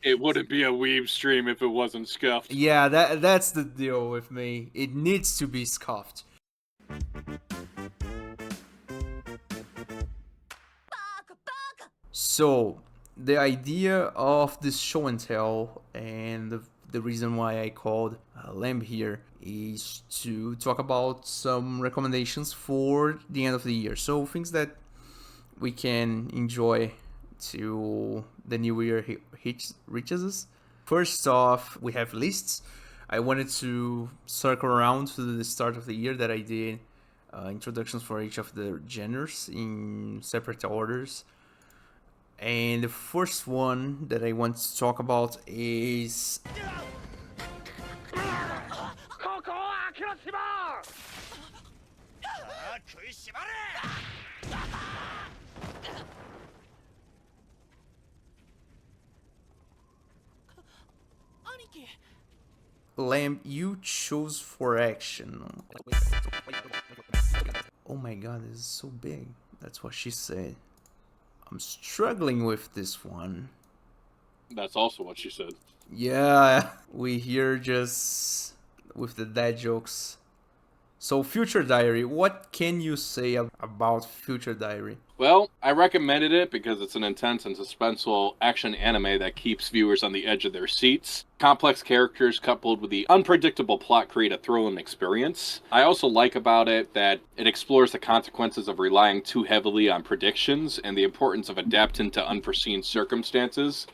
It wouldn't be a Weeb stream if it wasn't scuffed. Yeah, that's the deal with me. It needs to be scuffed. So, the idea of this show and tell, and the reason why I called Lamb here, is to talk about some recommendations for the end of the year. So, things that we can enjoy to the new year reaches us. First off, we have lists. I wanted to circle around to the start of the year that I did introductions for each of the genres in separate orders. And the first one that I want to talk about is Lamb, you choose for action. Oh my god, this is so big. That's what she said. I'm struggling with this one. That's also what she said. Yeah, we here just with the dad jokes. So, Future Diary, what can you say about Future Diary? Well, I recommended it because it's an intense and suspenseful action anime that keeps viewers on the edge of their seats. Complex characters coupled with the unpredictable plot create a thrilling experience. I also like about it that it explores the consequences of relying too heavily on predictions and the importance of adapting to unforeseen circumstances.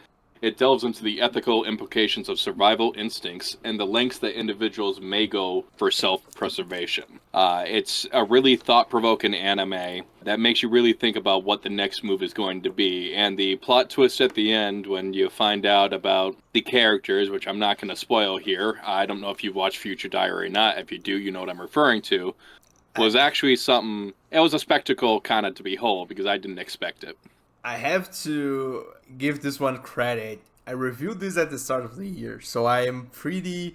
It delves into the ethical implications of survival instincts and the lengths that individuals may go for self-preservation. It's a really thought-provoking anime that makes you really think about what the next move is going to be. And the plot twist at the end when you find out about the characters, which I'm not going to spoil here. I don't know if you've watched Future Diary or not. If you do, you know what I'm referring to. Was actually something... It was a spectacle kind of to behold because I didn't expect it. I have to give this one credit. I reviewed this at the start of the year, so I am pretty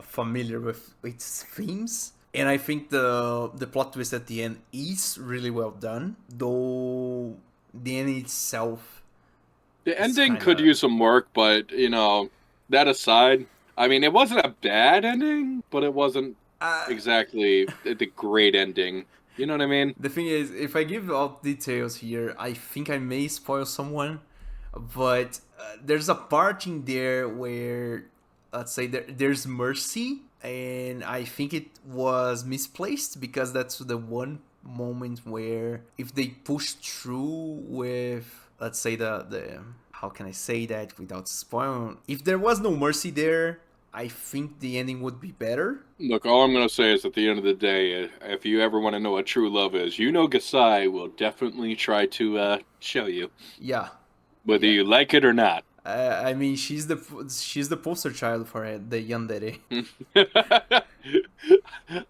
familiar with its themes. And I think the plot twist at the end is really well done, though the end itself. The ending could use some work, but, that aside, I mean, it wasn't a bad ending, but it wasn't exactly the great ending. You know what I mean? The thing is, if I give all details here, I think I may spoil someone. But there's a part in there where, let's say, there's mercy, and I think it was misplaced because that's the one moment where if they push through with, let's say, the how can I say that without spoiling? If there was no mercy there, I think the ending would be better. Look, all I'm going to say is at the end of the day, if you ever want to know what true love is, Gasai will definitely try to show you. Yeah. Whether you like it or not. I mean, she's the poster child for it, the yandere.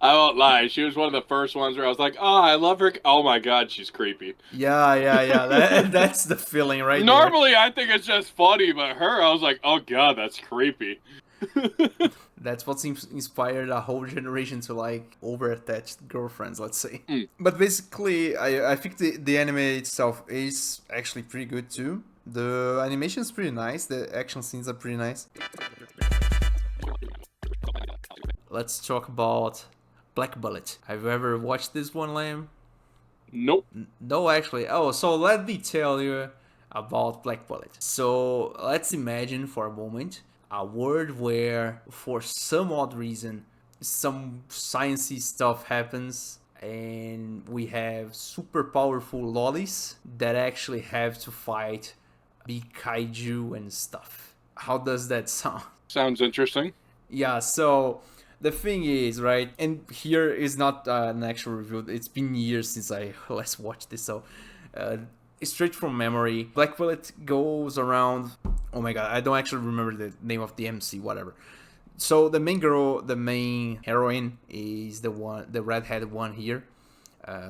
I won't lie. She was one of the first ones where I was like, "Oh, I love her. Oh my god, she's creepy." Yeah. That's the feeling, right? Normally, I think it's just funny, but her, I was like, "Oh god, that's creepy." That's what inspired a whole generation to like over-attached girlfriends, let's say. But basically, I think the anime itself is actually pretty good too. The animation is pretty nice. The action scenes are pretty nice. Let's talk about Black Bullet. Have you ever watched this one, Lamb? Nope. No, actually. Oh, so let me tell you about Black Bullet. So let's imagine for a moment a world where, for some odd reason, some sciencey stuff happens and we have super powerful lollies that actually have to fight big kaiju and stuff. How does that sound? Sounds interesting. Yeah, so the thing is, right, and here is not an actual review. It's been years since I last watched this, so straight from memory. Black Bullet goes around. Oh my god, I don't actually remember the name of the MC, whatever. So the main girl, the main heroine, is the redheaded one here,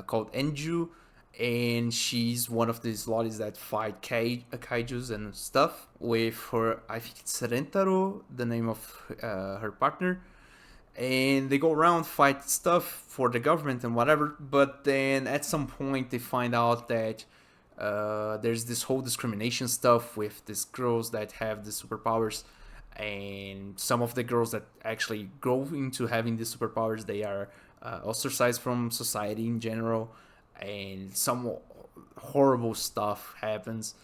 called Enju, and she's one of these lollies that fight kaijus and stuff with her. I think it's Rentaro, the name of her partner. And they go around, fight stuff for the government and whatever, but then at some point they find out that There's this whole discrimination stuff with these girls that have the superpowers, and some of the girls that actually grow into having the superpowers, they are ostracized from society in general, and some horrible stuff happens.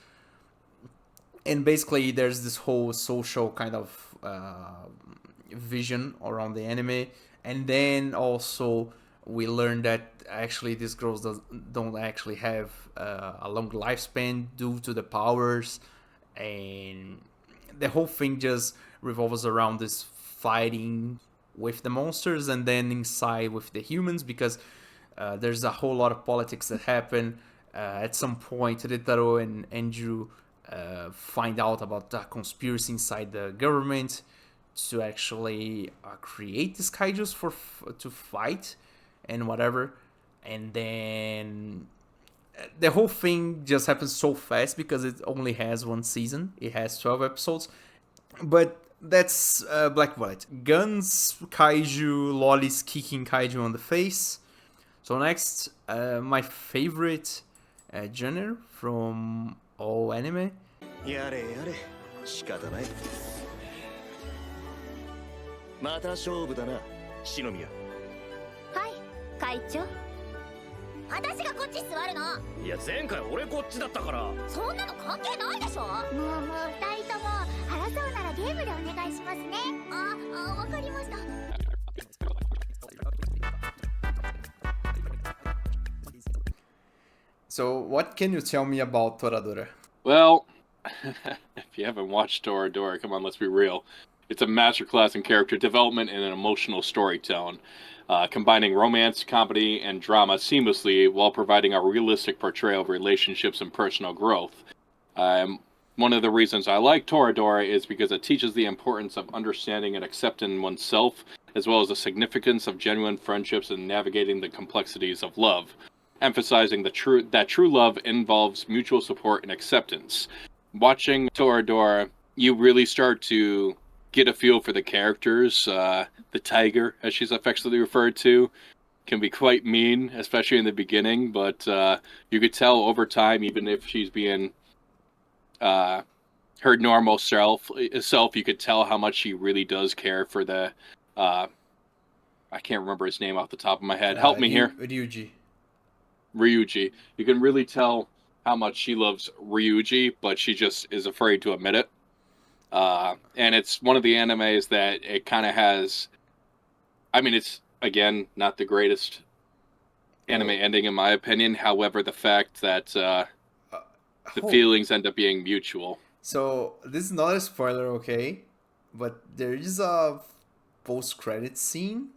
And basically, there's this whole social kind of vision around the anime, and then also we learn that actually these girls don't actually have a long lifespan due to the powers, and the whole thing just revolves around this fighting with the monsters and then inside with the humans, because there's a whole lot of politics that happen. At some point, Ritaro and Andrew find out about the conspiracy inside the government to actually create these kaijus to fight and whatever. And then the whole thing just happens so fast because it only has one season. It has 12 episodes. But that's Black Bullet. Guns, kaiju, lollies kicking kaiju on the face. So next, my favorite genre from all anime. やれやれ仕方ないまた勝負だな篠宮はい会長私がこっち座るのいや前回俺こっちだったからそんなの関係ないでしょもう二人とも争うならゲームでお願いしますねわかりました So what can you tell me about Toradora? Well, if you haven't watched Toradora, come on, let's be real. It's a masterclass in character development and an emotional storytelling, combining romance, comedy, and drama seamlessly while providing a realistic portrayal of relationships and personal growth. One of the reasons I like Toradora is because it teaches the importance of understanding and accepting oneself, as well as the significance of genuine friendships and navigating the complexities of love, emphasizing that true love involves mutual support and acceptance. Watching Toradora, you really start to get a feel for the characters. The tiger, as she's affectionately referred to, can be quite mean, especially in the beginning, but you could tell over time, even if she's being her normal self, you could tell how much she really does care for the I can't remember his name off the top of my head. Help me here. Ryuji. You can really tell how much she loves Ryuji, but she just is afraid to admit it. And it's one of the animes that it kind of has... I mean, it's, again, not the greatest anime ending in my opinion. However, the fact that the feelings end up being mutual. So, this is not a spoiler, okay? But there is a post-credit scene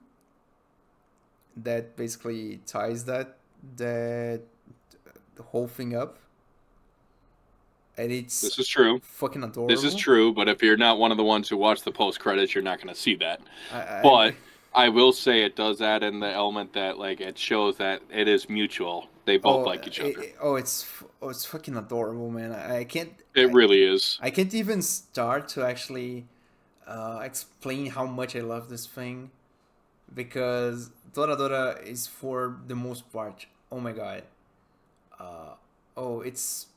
that basically ties the whole thing up. And it's this is true. Fucking adorable. This is true, but if you're not one of the ones who watch the post-credits, you're not going to see that. But I will say it does add in the element that, like, it shows that it is mutual. They both like each other. It's fucking adorable, man. I can't... It really is. I can't even start to actually explain how much I love this thing. Because Toradora is, for the most part, oh my god. It's...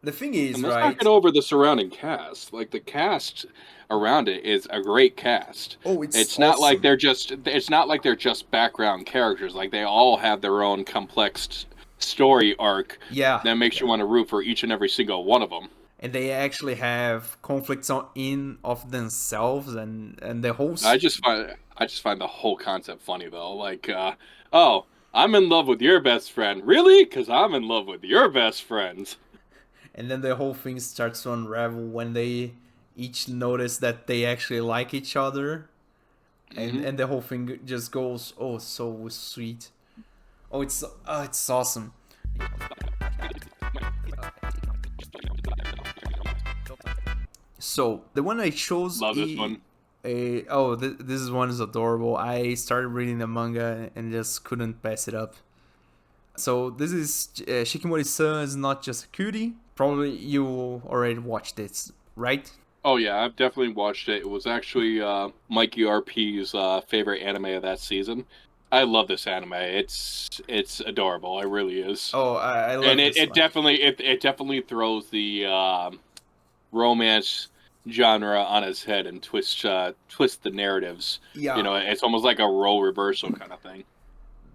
The thing is, and let's right? not get over the surrounding cast. Like, the cast around it is a great cast. It's awesome. not like they're just... It's not like they're just background characters. Like, they all have their own complex story arc that makes you want to root for each and every single one of them. And they actually have conflicts in of themselves, and the whole... I just find the whole concept funny, though. Like, oh, I'm in love with your best friend. Really? Because I'm in love with your best friends. And then the whole thing starts to unravel when they each notice that they actually like each other. And the whole thing just goes, oh, so sweet. Oh, it's awesome. So, the one I chose... Love this one. This one is adorable. I started reading the manga and just couldn't pass it up. So, this is Shikimori-san is not just a cutie. Probably you already watched it, right? Oh yeah, I've definitely watched it. It was actually Mikey RP's favorite anime of that season. I love this anime. It's adorable. It really is. Oh, I love And this it one. definitely throws the romance genre on its head and twist the narratives. You Yeah, know, it's almost like a role reversal kind of thing.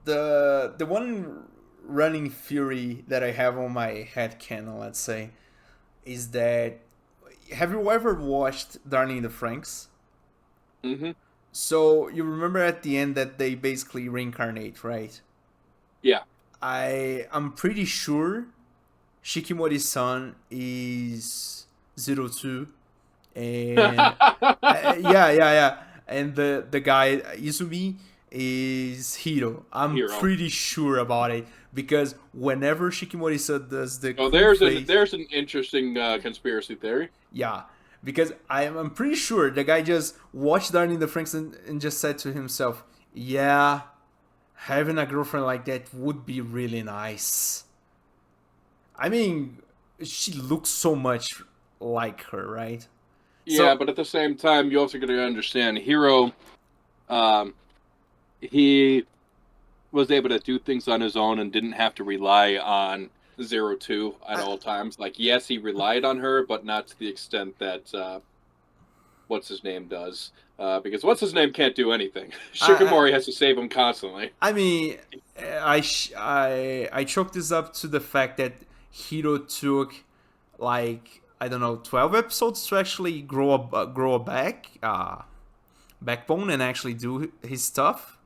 the one running theory that I have on my head canon, let's say, is that have you ever watched Darling in the Franxx? Hmm. So you remember at the end that they basically reincarnate, right? Yeah. I'm pretty sure Shikimori-san is 02 and yeah, and the guy Izumi is Hiro. I'm Hero. pretty sure about it because whenever Shikimori-san does the So cool face, there's an interesting conspiracy theory. yeah, because I'm pretty sure the guy just watched Darling in the Franxx and just said to himself, yeah, having a girlfriend like that would be really nice. I mean, she looks so much like her, right? Yeah, So but at the same time, you also got to understand, Hero, um, he was able to do things on his own and didn't have to rely on 02 at I, all times. Like, yes, he relied on her, but not to the extent that what's his name does. Because what's his name can't do anything. I, Shikamori has to save him constantly. I mean, I chalk this up to the fact that Hiro took like I don't know 12 episodes to actually grow a backbone and actually do his stuff.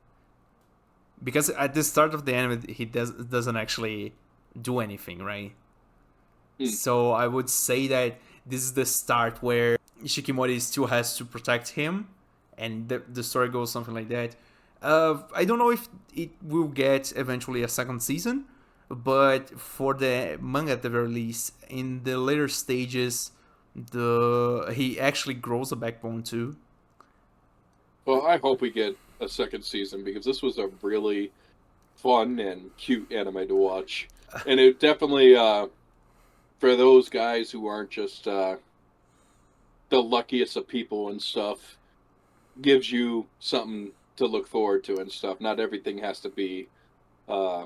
Because at the start of the anime, he doesn't actually do anything, right? Hmm. So I would say that this is the start where Ishikimori still has to protect him, and the story goes something like that. I don't know if it will get eventually a second season, but for the manga at the very least, in the later stages, the he actually grows a backbone too. Well, I hope we get a second season because this was a really fun and cute anime to watch. And it definitely, for those guys who aren't just the luckiest of people and stuff, gives you something to look forward to and stuff. Not everything has to be uh,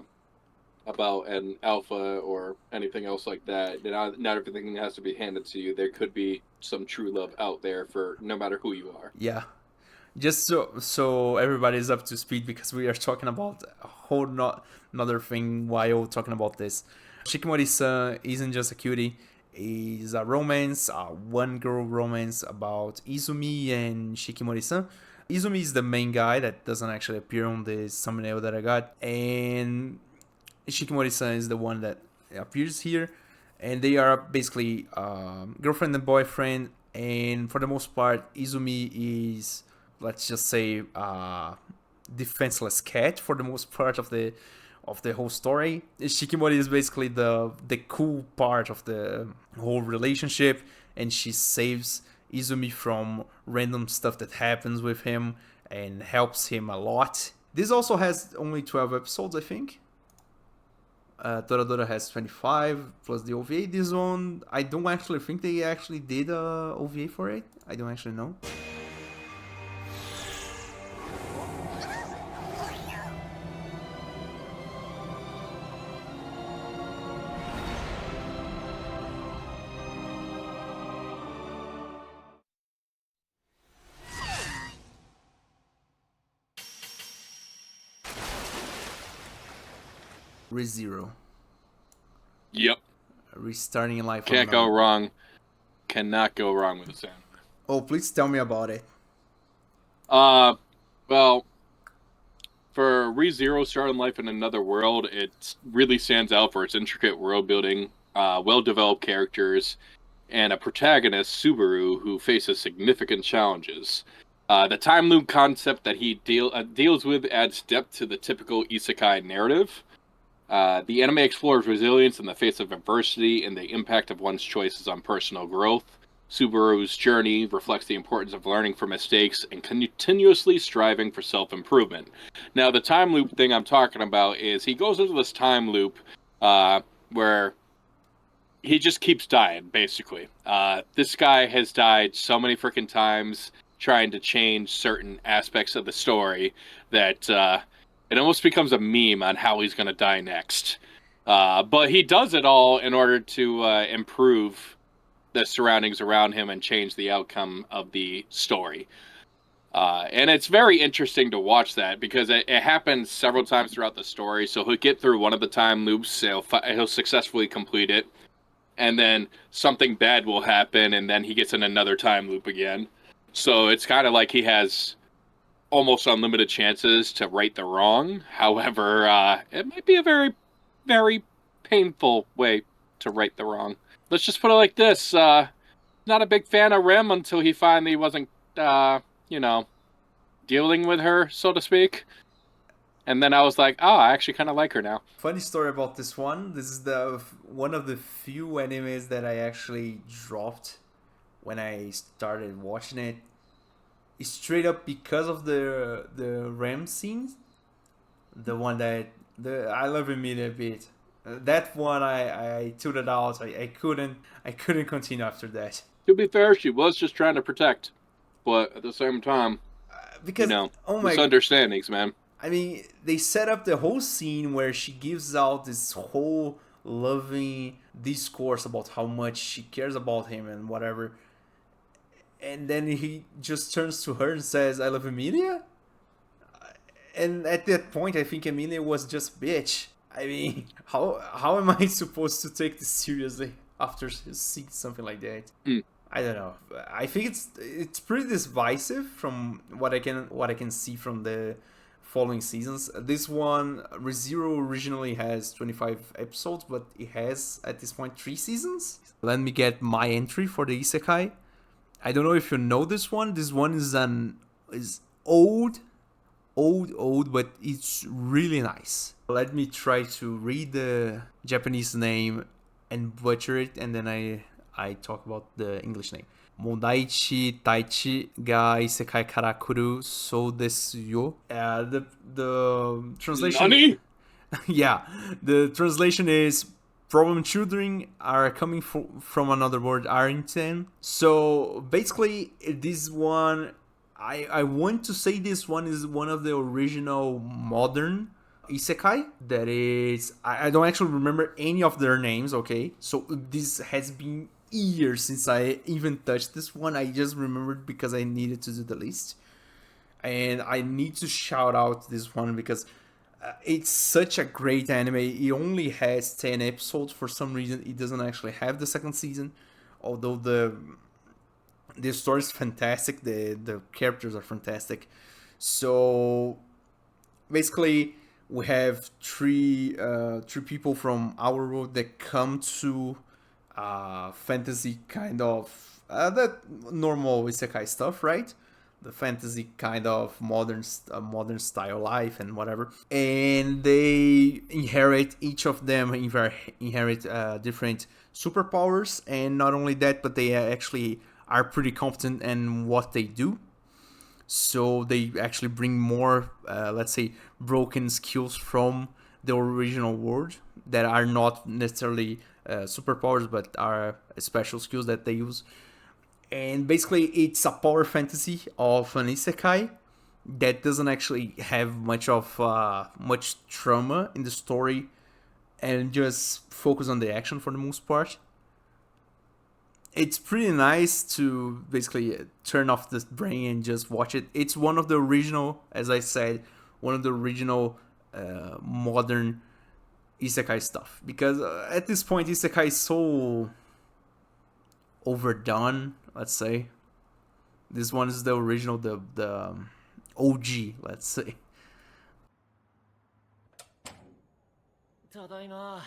about an alpha or anything else like that. Not everything has to be handed to you. There could be some true love out there for no matter who you are. Yeah, just so everybody's up to speed because we are talking about a whole not another thing while talking about this. Shikimori-san isn't just a cutie. It's a romance, a one girl romance about Izumi and Shikimori-san. Izumi is the main guy that doesn't actually appear on the thumbnail that I got, and Shikimori-san is the one that appears here, and they are basically girlfriend and boyfriend. And for the most part, Izumi is, let's just say, defenseless cat for the most part of the whole story. Shikimori is basically the cool part of the whole relationship, and she saves Izumi from random stuff that happens with him and helps him a lot. This also has only 12 episodes, I think. Toradora has 25 plus the OVA. This one, I don't actually think they actually did a OVA for it. I don't actually know. ReZero. Yep. Restarting life. Can't go wrong. Cannot go wrong with this anime. Oh, please tell me about it. Well, for ReZero starting life in another world, it really stands out for its intricate world building, well-developed characters, and a protagonist, Subaru, who faces significant challenges. The time loop concept that he deals with adds depth to the typical isekai narrative. The anime explores resilience in the face of adversity and the impact of one's choices on personal growth. Subaru's journey reflects the importance of learning from mistakes and continuously striving for self-improvement. Now, the time loop thing I'm talking about is he goes into this time loop where he just keeps dying, basically. This guy has died so many freaking times trying to change certain aspects of the story that It almost becomes a meme on how he's going to die next. But he does it all in order to improve the surroundings around him and change the outcome of the story. And it's very interesting to watch that because it happens several times throughout the story. So he'll get through one of the time loops, he'll successfully complete it, and then something bad will happen, and then he gets in another time loop again. So it's kind of like he has almost unlimited chances to right the wrong. However, it might be a very, very painful way to right the wrong. Let's just put it like this. Not a big fan of Rem until he finally wasn't, dealing with her, so to speak. And then I was like, oh, I actually kind of like her now. Funny story about this one. This is one of the few animes that I actually dropped when I started watching it. It's straight up because of the Ram scenes. The one that I love Emilia a bit. That one I tuned out. I couldn't continue after that. To be fair, she was just trying to protect, but at the same time, because oh my, misunderstandings, man. I mean, they set up the whole scene where she gives out this whole loving discourse about how much she cares about him and whatever. And then he just turns to her and says, I love Emilia? And at that point, I think Emilia was just bitch. I mean, how am I supposed to take this seriously after seeing something like that? I don't know. I think it's pretty divisive from what I can see from the following seasons. This one, ReZero originally has 25 episodes, but it has at this point 3 seasons. Let me get my entry for the Isekai. I don't know if you know this one. This one is old, but it's really nice. Let me try to read the Japanese name and butcher it, and then I talk about the English name. Modaichi Taichi ga Isekai kara kuru so desu yo. The translation... Nani? Yeah, the translation is problem children are coming from another world, aren't they? So basically, this one, I want to say this one is one of the original modern Isekai. That is, I don't actually remember any of their names, okay? So this has been years since I even touched this one. I just remembered because I needed to do the list. And I need to shout out this one because it's such a great anime. It only has 10 episodes. For some reason, it doesn't actually have the second season. Although the story is fantastic. The characters are fantastic. So basically, we have three people from our world that come to fantasy kind of that normal isekai stuff, right? The fantasy kind of modern style life and whatever, and they inherit, each of them inherit different superpowers, and not only that, but they actually are pretty competent in what they do. So they actually bring more, let's say, broken skills from the original world that are not necessarily superpowers, but are special skills that they use. And basically, it's a power fantasy of an isekai that doesn't actually have much trauma in the story, and just focus on the action for the most part. It's pretty nice to basically turn off the brain and just watch it. It's one of the original, as I said, one of the original modern isekai stuff. Because at this point, isekai is so overdone, let's say. This one is the original, the OG, let's say. ただいま。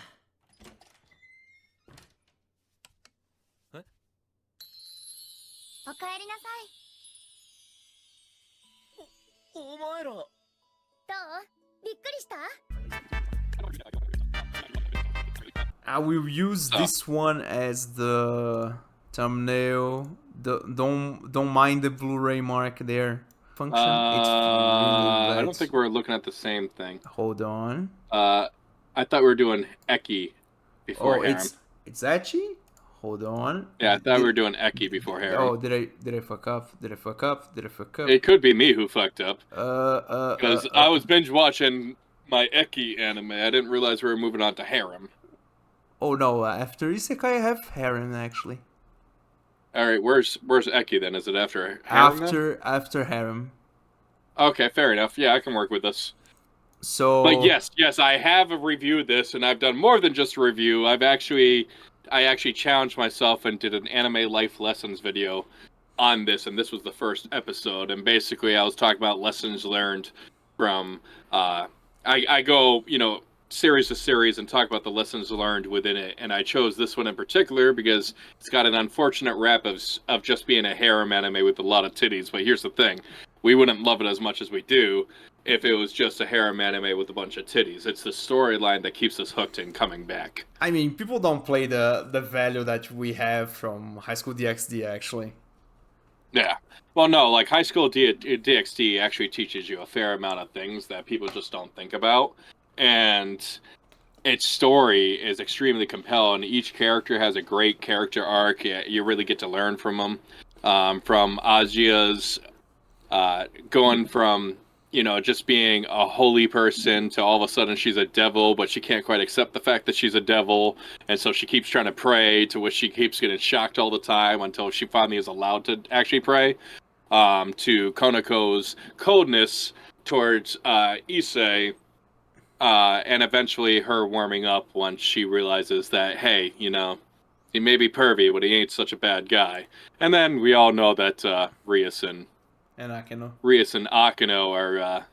おかえりなさい。お前ら。どう？びっくりした？ I will use this one as the thumbnail. Don't mind the Blu-ray mark there. Function. It's really I don't think we're looking at the same thing. Hold on. I thought we were doing Ecchi before Harem. It's Ecchi? Hold on. Yeah, I thought we were doing Ecchi before Harem. Oh, did I fuck up? Did I fuck up? Did I fuck up? It could be me who fucked up. Because I was binge watching my Ecchi anime. I didn't realize we were moving on to Harem. Oh no, after Isekai I have Harem actually. Alright, where's Ecchi then? Is it after Harem? After Harem. Okay, fair enough. Yeah, I can work with this. So But yes, I have reviewed this, and I've done more than just a review. I actually challenged myself and did an anime life lessons video on this, and this was the first episode. And basically, I was talking about lessons learned from. I go, series to series and talk about the lessons learned within it. And I chose this one in particular because it's got an unfortunate rap of just being a harem anime with a lot of titties. But here's the thing: we wouldn't love it as much as we do if it was just a harem anime with a bunch of titties. It's the storyline that keeps us hooked and coming back. I mean, people don't play the value that we have from High School DxD actually. Yeah. Well, no, like High School DxD actually teaches you a fair amount of things that people just don't think about. And its story is extremely compelling. Each character has a great character arc. You really get to learn from them. From Ajia's going from just being a holy person to all of a sudden she's a devil, but she can't quite accept the fact that she's a devil, and so she keeps trying to pray, to which she keeps getting shocked all the time until she finally is allowed to actually pray. To Konako's coldness towards Issei, and eventually her warming up once she realizes that, hey, he may be pervy, but he ain't such a bad guy. And then we all know that Rias and Akino are,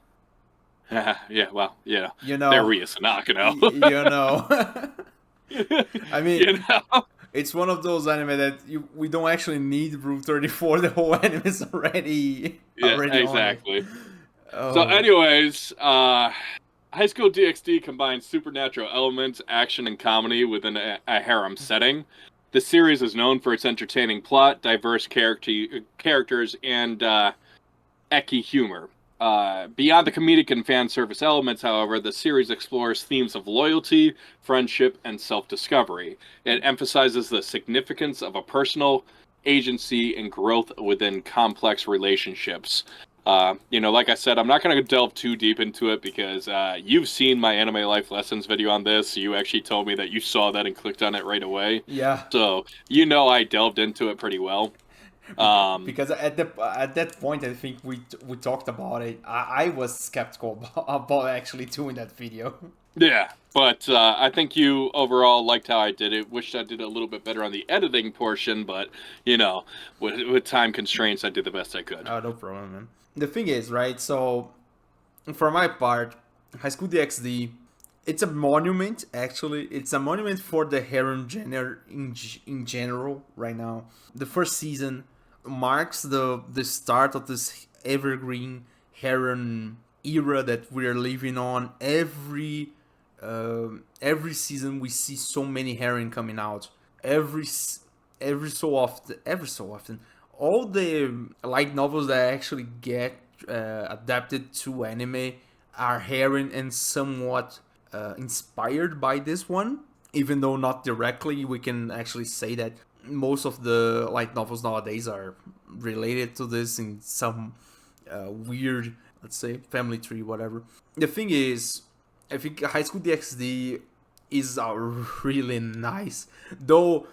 they're Rias and Akino. I mean, it's one of those anime that we don't actually need Rule 34. The whole anime is already exactly. Oh. So anyways, High School DxD combines supernatural elements, action, and comedy within a harem setting. The series is known for its entertaining plot, diverse characters, and Ecchi humor. Beyond the comedic and fan service elements, however, the series explores themes of loyalty, friendship, and self-discovery. It emphasizes the significance of a personal agency and growth within complex relationships. Like I said, I'm not going to delve too deep into it because you've seen my anime life lessons video on this. You actually told me that you saw that and clicked on it right away. Yeah. So I delved into it pretty well. Because at that point, I think we talked about it. I was skeptical about actually doing that video. Yeah, but I think you overall liked how I did it. Wished I did a little bit better on the editing portion, but with time constraints, I did the best I could. Oh, no problem, man. The thing is, right? So, for my part, High School DxD, it's a monument. Actually, it's a monument for the harem genre in general. Right now, the first season marks the start of this evergreen harem era that we're living on. Every season we see so many harem coming out. Every so often. All the light novels that actually get adapted to anime are harem and somewhat inspired by this one. Even though not directly, we can actually say that most of the light novels nowadays are related to this in some weird, let's say, family tree, whatever. The thing is, I think High School DxD is really nice. Though,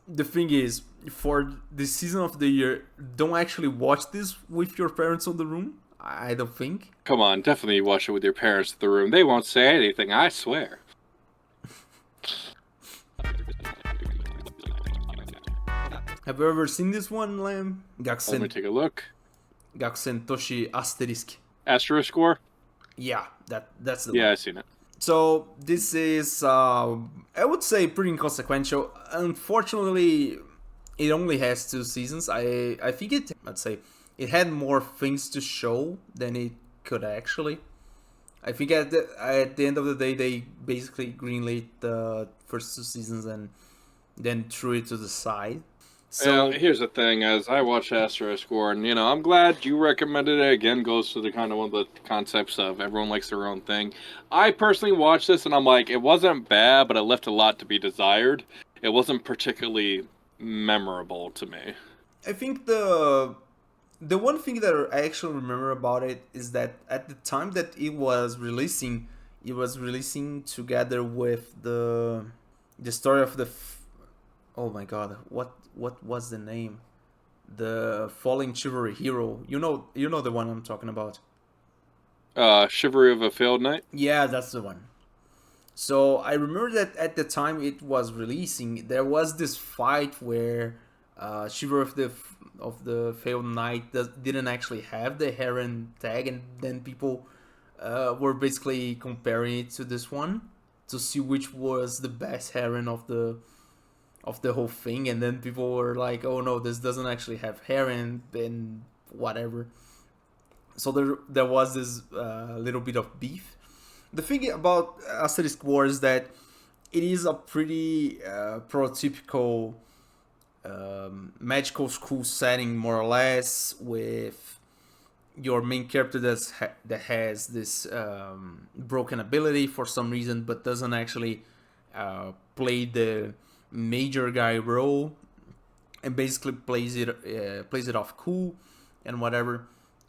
the thing is, for this season of the year, don't actually watch this with your parents in the room. I don't think. Come on, definitely watch it with your parents in the room. They won't say anything, I swear. Have you ever seen this one, Lam? Let me take a look. Gaksen Toshi Asterisk. Asterisk score? Yeah, that's the one. Yeah, I've seen it. So this is, I would say, pretty inconsequential. Unfortunately, it only has 2 seasons. I think it had more things to show than it could actually. I think at the end of the day, they basically greenlit the first 2 seasons and then threw it to the side. So here's the thing: as I watch Asterisk Score, and I'm glad you recommended it. Again, goes to the kind of one of the concepts of everyone likes their own thing. I personally watched this, and I'm like, it wasn't bad, but it left a lot to be desired. It wasn't particularly memorable to me. I think the one thing that I actually remember about it is that at the time that it was releasing together with the story of oh my god, what was the name? The Falling Chivalry Hero. You know the one I'm talking about. Chivalry of a Failed Knight? Yeah, that's the one. So I remember that at the time it was releasing, there was this fight where Shiver of the Failed Knight didn't actually have the Harem tag, and then people were basically comparing it to this one to see which was the best Harem of the whole thing, and then people were like, "Oh no, this doesn't actually have Harem," and whatever. So there was this little bit of beef. The thing about Asterisk War is that it is a pretty prototypical magical school setting, more or less, with your main character that has this broken ability for some reason, but doesn't actually play the major guy role, and basically plays it off cool and whatever.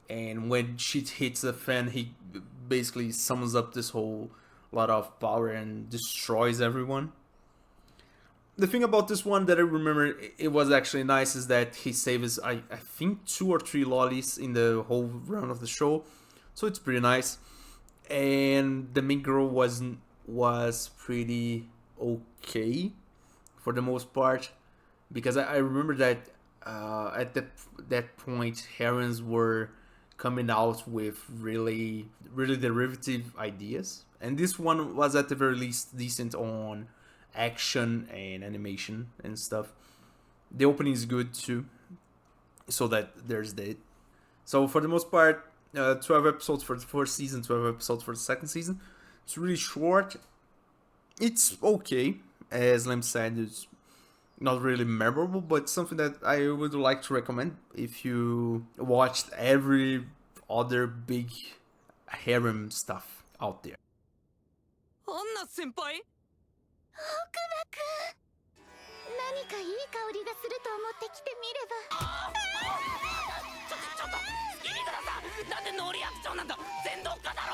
And when shit hits the fan, he basically summons up this whole lot of power and destroys everyone. The thing about this one that I remember it was actually nice is that he saves I think 2 or 3 lollies in the whole run of the show, so it's pretty nice. And the main girl was pretty okay for the most part, because I remember that at that point Herons were coming out with really derivative ideas, and this one was at the very least decent on action and animation and stuff. The opening is good too, so that there's that. So for the most part, 12 episodes for the first season, 12 episodes for the second season. It's really short. It's okay, as Lem said. It's not really memorable, but something that I would like to recommend if you watched every other big harem stuff out there. アンナ先輩奥歯くん、何かいい香りがすると思って来てみれば。ちょっと好きにください。なんでノーリアクションなんだ。全読家だろ。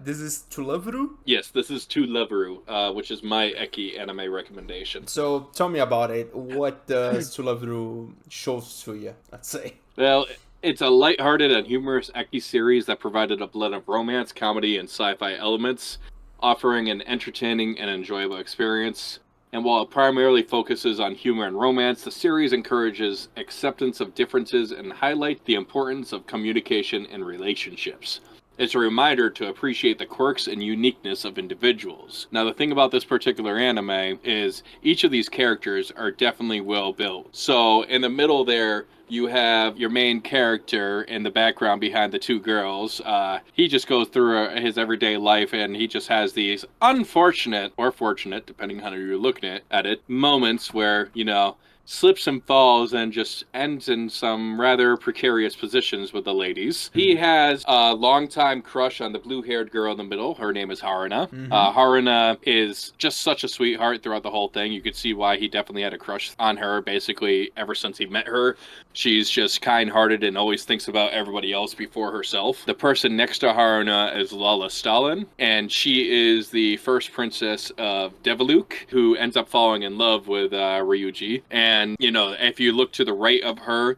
This is To Loveru? Yes, this is To Loveru, which is my Ecchi anime recommendation. So tell me about it. What does To Loveru shows to you, let's say? Well, it's a lighthearted and humorous Ecchi series that provided a blend of romance, comedy, and sci-fi elements, offering an entertaining and enjoyable experience. And while it primarily focuses on humor and romance, the series encourages acceptance of differences and highlights the importance of communication and relationships. It's a reminder to appreciate the quirks and uniqueness of individuals. Now, the thing about this particular anime is each of these characters are definitely well built. So in the middle there, you have your main character in the background behind the 2 girls. He just goes through his everyday life, and he just has these unfortunate, or fortunate, depending on how you're looking at it, moments where, slips and falls and just ends in some rather precarious positions with the ladies. He has a longtime crush on the blue-haired girl in the middle. Her name is Haruna. Haruna is just such a sweetheart throughout the whole thing. You could see why he definitely had a crush on her basically ever since he met her. She's just kind-hearted and always thinks about everybody else before herself. The person next to Haruna is Lala Stalin, and she is the first princess of Deviluk, who ends up falling in love with Ryuji. And, if you look to the right of her,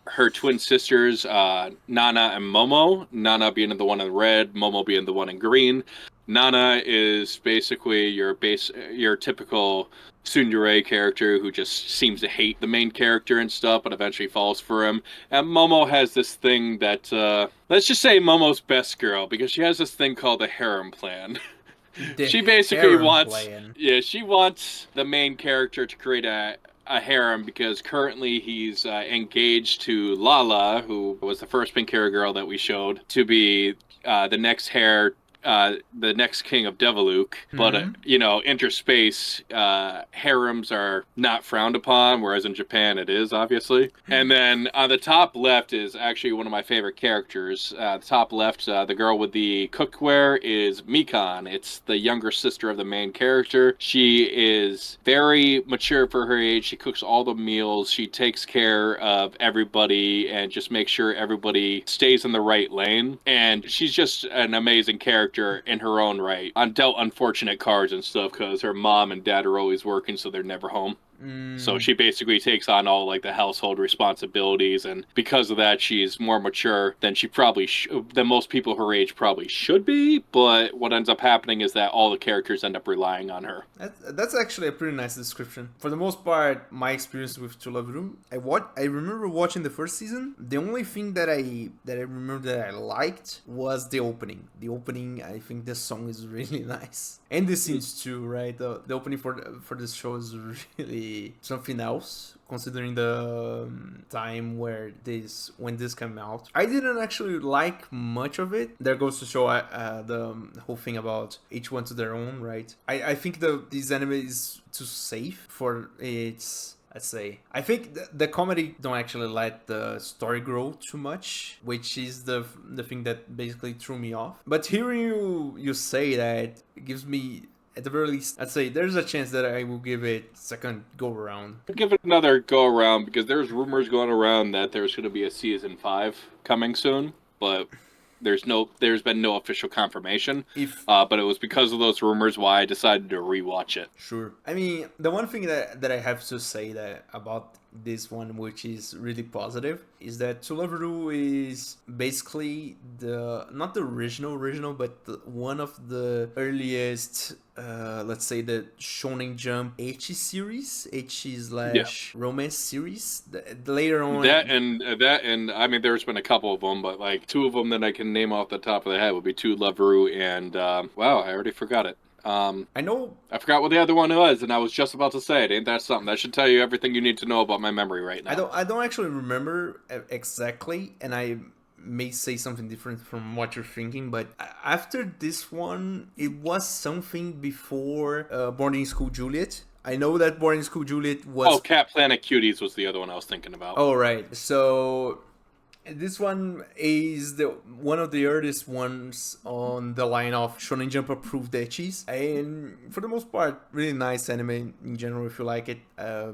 her twin sisters, Nana and Momo, Nana being the one in red, Momo being the one in green. Nana is basically your typical tsundere character who just seems to hate the main character and stuff, but eventually falls for him. And Momo has this thing that, let's just say Momo's best girl, because she has this thing called the harem plan. She basically wants the main character to create a harem, because currently he's engaged to Lala, who was the first pink hair girl that we showed, to be the next heir the next king of Deviluk, but interspace harems are not frowned upon, whereas in Japan it is, obviously. And then on the top left is actually one of my favorite characters. The top left, the girl with the cookware is Mikan. It's the younger sister of the main character. She is very mature for her age. She cooks all the meals. She takes care of everybody and just makes sure everybody stays in the right lane. And she's just an amazing character in her own right. Dealt unfortunate cards and stuff because her mom and dad are always working, so they're never home. So she basically takes on all like the household responsibilities, and because of that, she's more mature than she probably than most people her age probably should be. But what ends up happening is that all the characters end up relying on her. That's actually a pretty nice description. For the most part, my experience with To Love Ru, I remember watching the first season. The only thing that I remember that I liked was the opening. The opening, I think the song is really nice, and the scenes too, right? The opening for this show is really something else, considering the time when this came out. I didn't actually like much of it. There goes to show the whole thing about each one to their own, right? I think this anime is too safe for its, let's say. I think the comedy don't actually let the story grow too much, which is the thing that basically threw me off. But hearing you say that, it gives me, at the very least, I'd say there's a chance that I will give it a second go around. Give it another go around because there's rumors going around that there's going to be a season 5 coming soon, but there's been no official confirmation. But it was because of those rumors why I decided to rewatch it. Sure. I mean, the one thing that I have to say that about this one, which is really positive, is that To Love Ru is basically not the original, but one of the earliest, let's say, the Shonen Jump Ecchi series, Ecchi / romance series. Later on, that and I mean, there's been a couple of them, but like 2 of them that I can name off the top of the head would be To Love Ru and wow, I already forgot it. I know. I forgot what the other one was, and I was just about to say it. Ain't that something? That should tell you everything you need to know about my memory right now. I don't actually remember exactly, and I may say something different from what you're thinking, but after this one, it was something before Boarding School Juliet. I know that Boarding School Juliet was... Oh, Cat Planet Cuties was the other one I was thinking about. Oh, right. So this one is one of the earliest ones on the line of Shonen Jump approved ecchis, and for the most part, really nice anime in general if you like it.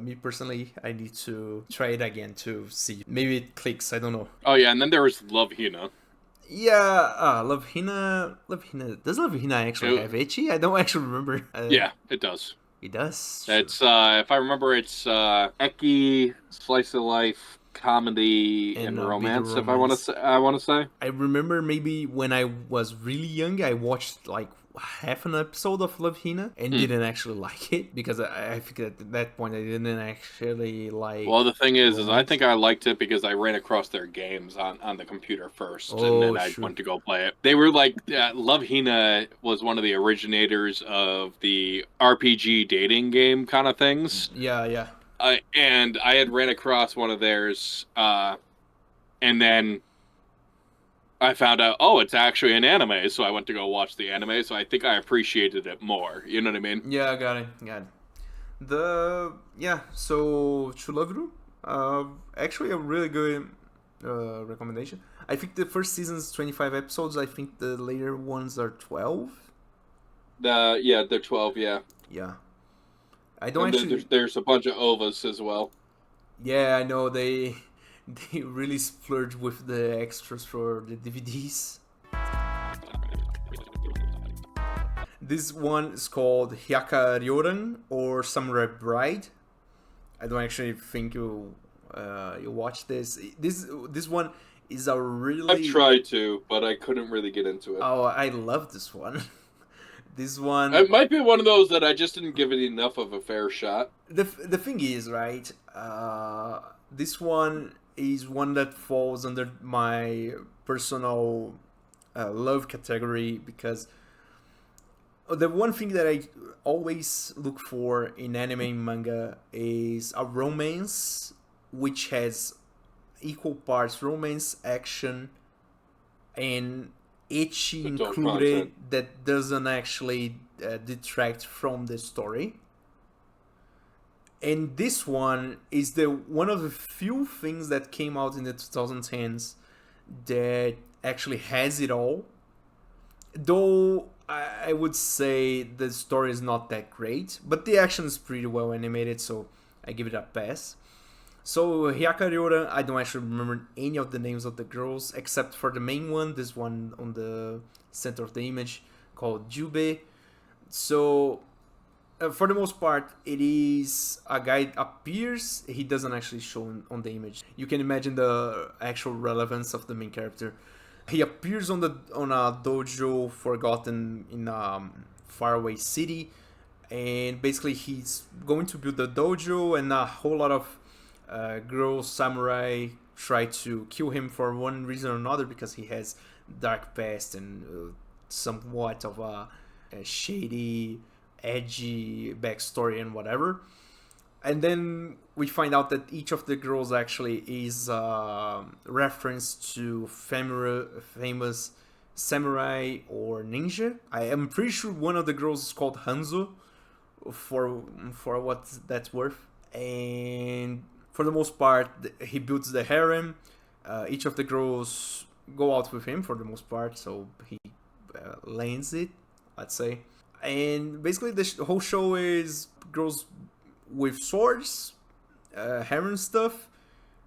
Me personally, I need to try it again to see. Maybe it clicks, I don't know. Oh yeah, and then there was Love Hina. Yeah, Love Hina. Does Love Hina actually have ecchi? I don't actually remember. Yeah, it does. It does? It's, if I remember, it's Ecchi, Slice of Life, comedy and romance, if I want to say. I remember maybe when I was really young, I watched like half an episode of Love Hina and didn't actually like it because I think at that point I didn't actually like. Well, the thing is I think I liked it because I ran across their games on the computer first, and then I went to go play it. They were like, Love Hina was one of the originators of the RPG dating game kind of things. Yeah. And I had ran across one of theirs, and then I found out, oh, it's actually an anime, so I went to go watch the anime, so I think I appreciated it more, you know what I mean? Yeah, I got it. So To Love Ru, actually a really good recommendation. I think the first season's 25 episodes, I think the later ones are 12. They're 12, yeah. Yeah. I don't actually... There's a bunch of OVAs as well. Yeah, I know, they really splurge with the extras for the DVDs. This one is called Hyaka Ryoran or Samurai Bride. I don't actually think you watch this. This one is a really... I've tried to, but I couldn't really get into it. Oh, I love this one. This one... It might be one of those that I just didn't give it enough of a fair shot. The thing is, right, this one is one that falls under my personal love category because the one thing that I always look for in anime and manga is a romance which has equal parts romance, action, and Ecchi Adult included content. that doesn't actually detract from the story. And this one is the one of the few things that came out in the 2010s that actually has it all. Though I would say the story is not that great, but the action is pretty well animated, so I give it a pass. So Hyakariora, I don't actually remember any of the names of the girls except for the main one, this one on the center of the image called Jube. So for the most part, it is a guy appears. He doesn't actually show on the image. You can imagine the actual relevance of the main character. He appears on a dojo forgotten in a faraway city, and basically he's going to build a dojo, and a whole lot of girls samurai try to kill him for one reason or another because he has dark past and somewhat of a shady, edgy backstory and whatever. And then we find out that each of the girls actually is a reference to famous samurai or ninja. I am pretty sure one of the girls is called Hanzo, for what that's worth. And for the most part, he builds the harem. Each of the girls go out with him for the most part, so he lands it, let's say. And basically, the whole show is girls with swords, harem stuff,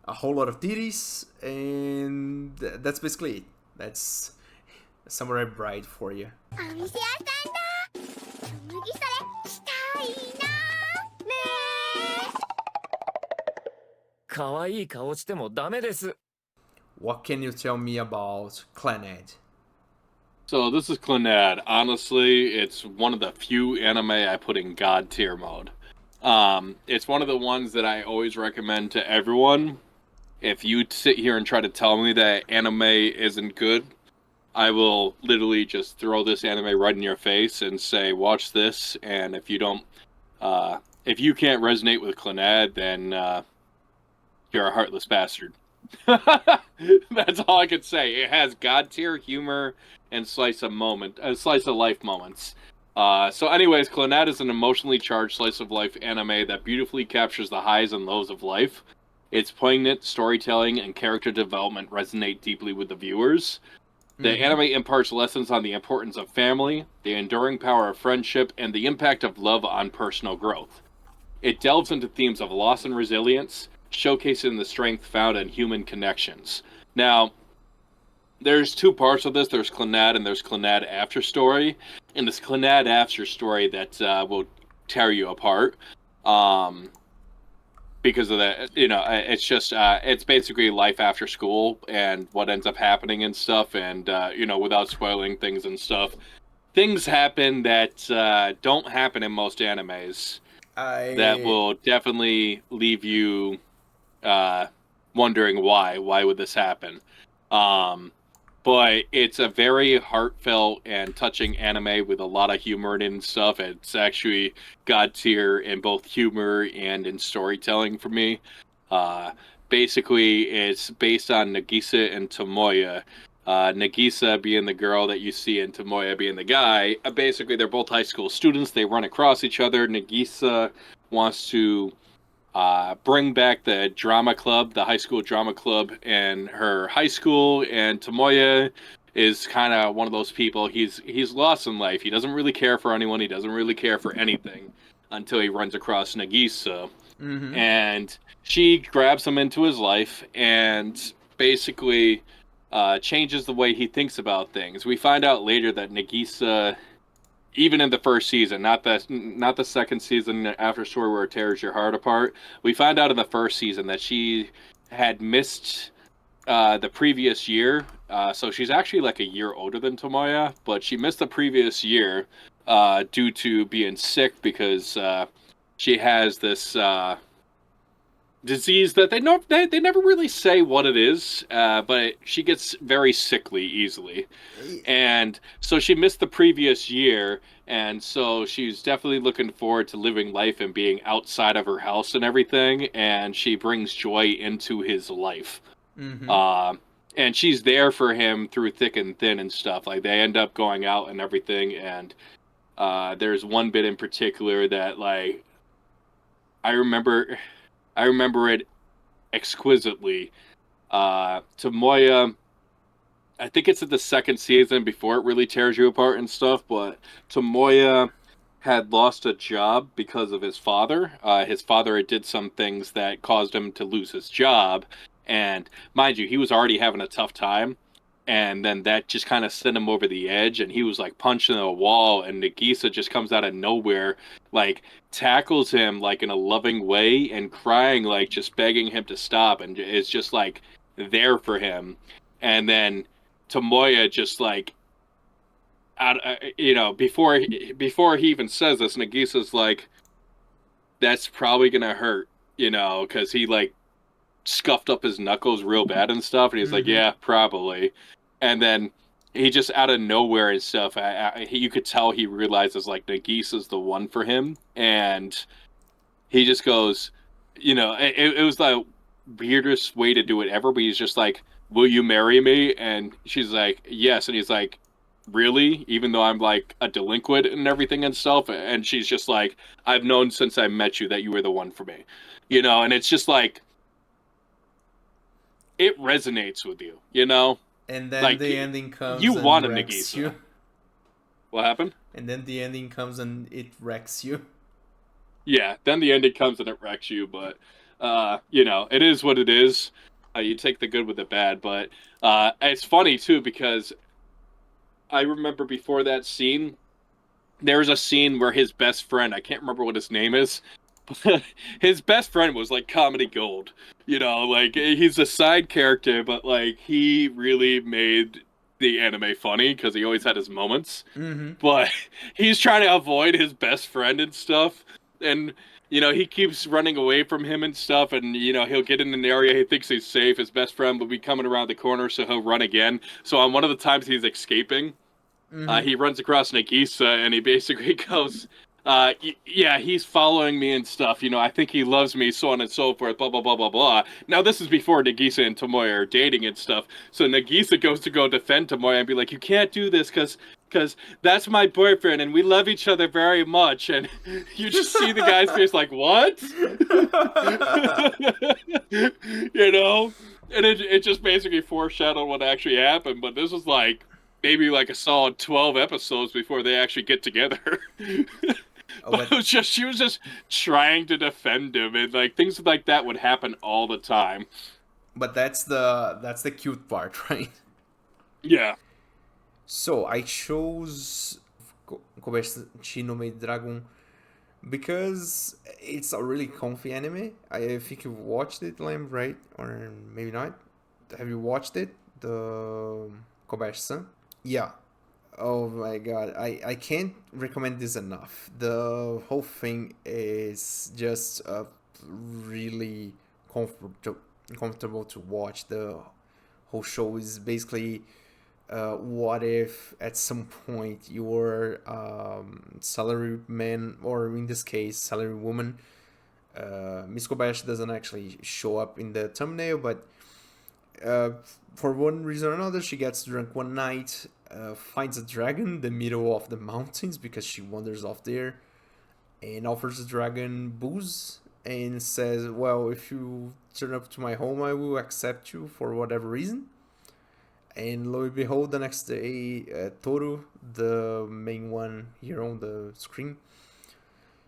a whole lot of titties, and that's basically it. That's Samurai Bride for you. お店屋さんだ。麦それしたいな。ねえ。可愛い顔してもダメです。 What can you tell me about Clannad? So this is Clannad. Honestly, it's one of the few anime I put in God tier mode. It's one of the ones that I always recommend to everyone. If you sit here and try to tell me that anime isn't good, I will literally just throw this anime right in your face and say, watch this. And if you don't, if you can't resonate with Clannad, then you're a heartless bastard. That's all I could say. It has God tier humor and slice of life moments. So anyways, Clannad is an emotionally charged slice of life anime that beautifully captures the highs and lows of life. Its poignant storytelling and character development resonate deeply with the viewers. The anime imparts lessons on the importance of family, the enduring power of friendship, and the impact of love on personal growth. It delves into themes of loss and resilience, showcasing the strength found in human connections. Now, there's two parts of this. There's Clannad and there's Clannad After Story. And it's Clannad After Story that will tear you apart. Because of that, it's just, it's basically life after school and what ends up happening and stuff. And, without spoiling things and stuff, things happen that don't happen in most animes. That will definitely leave you wondering why. Why would this happen? But it's a very heartfelt and touching anime with a lot of humor in it and stuff. It's actually God tier in both humor and in storytelling for me. Basically, it's based on Nagisa and Tomoya. Nagisa being the girl that you see and Tomoya being the guy. Basically, they're both high school students. They run across each other. Nagisa wants to bring back the drama club, the high school drama club in her high school, and Tomoya is kind of one of those people. He's lost in life. He doesn't really care for anyone. He doesn't really care for anything until he runs across Nagisa. And she grabs him into his life and basically changes the way he thinks about things. We find out later that Nagisa, even in the first season, not the second season After Story where it tears your heart apart, we find out in the first season that she had missed the previous year. So she's actually like a year older than Tomoya, but she missed the previous year due to being sick because she has this disease that they never really say what it is, but she gets very sickly easily. And so she missed the previous year, and so she's definitely looking forward to living life and being outside of her house and everything, and she brings joy into his life. and she's there for him through thick and thin and stuff. Like they end up going out and everything, and there's one bit in particular that like I remember it exquisitely. Tomoya, I think it's in the second season before it really tears you apart and stuff, but Tomoya had lost a job because of his father. His father had did some things that caused him to lose his job, and mind you, he was already having a tough time, and then that just kind of sent him over the edge, and he was like punching a wall, and Nagisa just comes out of nowhere, like tackles him like in a loving way and crying, like just begging him to stop, and is just like there for him, and then Tomoya just like out, before he even says this, Nagisa's like, "That's probably gonna hurt," because he like scuffed up his knuckles real bad and stuff, and he's like, "Yeah, probably," and then he just out of nowhere and stuff, you could tell he realizes like Nagisa's the one for him, and he just goes, it was the weirdest way to do it ever, but he's just like, "Will you marry me?" And she's like, "Yes," and he's like, "Really?" Even though I'm like a delinquent and everything and stuff, and she's just like, "I've known since I met you that you were the one for me," and it's just like it resonates with you, And then like the ending comes you and want a wrecks Nagisa. you. What happened? And then the ending comes and it wrecks you. Yeah, then the ending comes and it wrecks you, but it is what it is. You take the good with the bad, but it's funny too because I remember before that scene, there was a scene where his best friend, I can't remember what his name is, but his best friend was like comedy gold. Like he's a side character, but like he really made the anime funny because he always had his moments. But he's trying to avoid his best friend and stuff. And, he keeps running away from him and stuff. And, he'll get in an area he thinks he's safe. His best friend will be coming around the corner, so he'll run again. So on one of the times he's escaping, he runs across Nagisa and he basically goes, yeah, he's following me and stuff. I think he loves me, so on and so forth, blah, blah, blah, blah, blah. Now, this is before Nagisa and Tomoya are dating and stuff. So Nagisa goes to go defend Tomoya and be like, "You can't do this because that's my boyfriend and we love each other very much." And you just see the guy's face like, "What?" And it just basically foreshadowed what actually happened. But this was like maybe like a solid 12 episodes before they actually get together. But it was just, she was just trying to defend him, and like things like that would happen all the time. But that's the cute part, right? Yeah. So I chose Kobayashi no Maid Dragon because it's a really comfy anime. I think you've watched it, Lamb, right? Or maybe not. Have you watched it? The Kobayashi-san? Yeah. Oh my god, I can't recommend this enough. The whole thing is just really comfortable to watch. The whole show is basically what if at some point your salary man, or in this case salary woman, Miss Kobayashi doesn't actually show up in the thumbnail, but for one reason or another she gets drunk one night, finds a dragon in the middle of the mountains because she wanders off there, and offers the dragon booze and says, "Well, if you turn up to my home, I will accept you for whatever reason." And lo and behold, the next day, Toru, the main one here on the screen,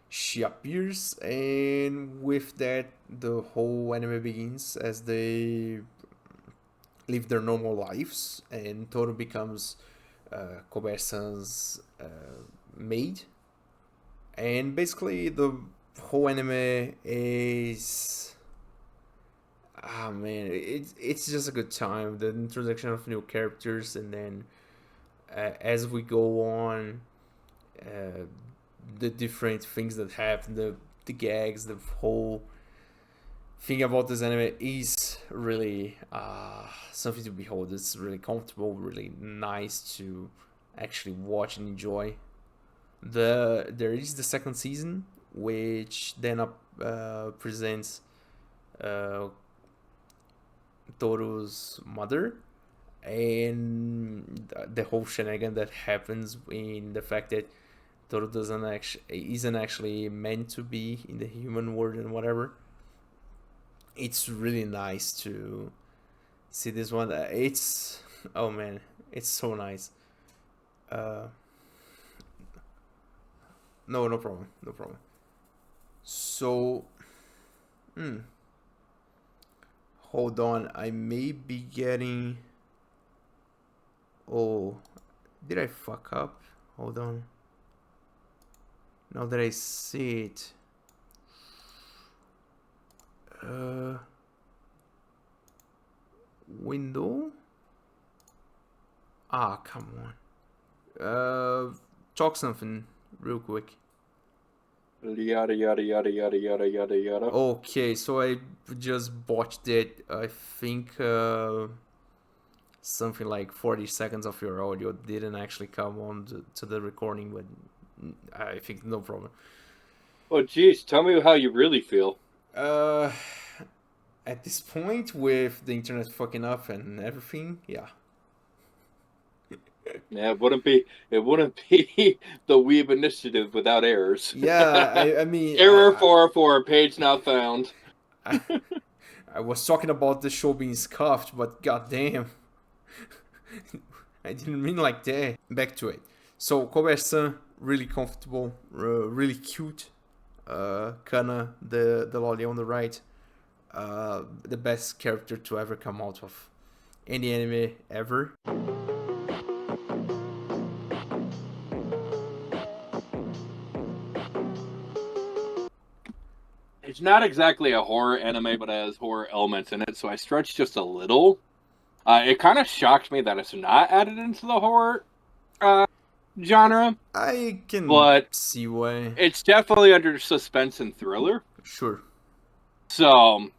she appears, and with that, the whole anime begins as they live their normal lives, and Toru becomes Kobayashi-san's maid. And basically, the whole anime is... ah man, it's just a good time. The introduction of new characters, and then as we go on, the different things that happen, the gags, the whole thing about this anime is really something to behold. It's really comfortable, really nice to actually watch and enjoy. There is the second season, which then presents Toru's mother, and the whole shenanigan that happens in the fact that Toro isn't actually meant to be in the human world and whatever. It's really nice to see this one. It's oh man, it's so nice. No problem, no problem. So, hold on, I may be getting. Oh, did I fuck up? Hold on. Now that I see it. Window? Ah, come on. Talk something real quick. Yada yada yada yada yada yada yada. Okay, so I just botched it. I think something like 40 seconds of your audio didn't actually come on to the recording, but I think no problem. Oh, geez, tell me how you really feel. At this point, with the internet fucking up and everything, yeah. Yeah, it wouldn't be the Weeb initiative without errors. Yeah, I mean... Error 404, page not found. I was talking about the show being scuffed, but goddamn. I didn't mean like that. Back to it. So, Kobayashi-san, really comfortable, really cute. Kana, the lolly on the right. The best character to ever come out of any anime ever. It's not exactly a horror anime, but it has horror elements in it, so I stretched just a little. It kind of shocked me that it's not added into the horror genre. I can see why. It's definitely under suspense and thriller. Sure. So,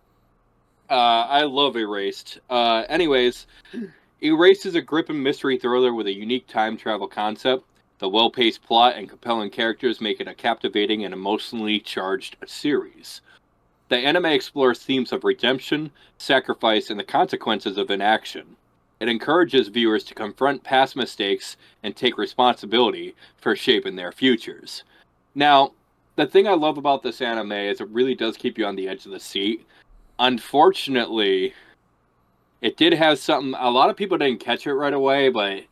I love Erased. Anyways, Erased is a grip and mystery thriller with a unique time travel concept. The well-paced plot and compelling characters make it a captivating and emotionally charged series. The anime explores themes of redemption, sacrifice, and the consequences of inaction. It encourages viewers to confront past mistakes and take responsibility for shaping their futures. Now, the thing I love about this anime is it really does keep you on the edge of the seat. Unfortunately, it did have something, a lot of people didn't catch it right away, but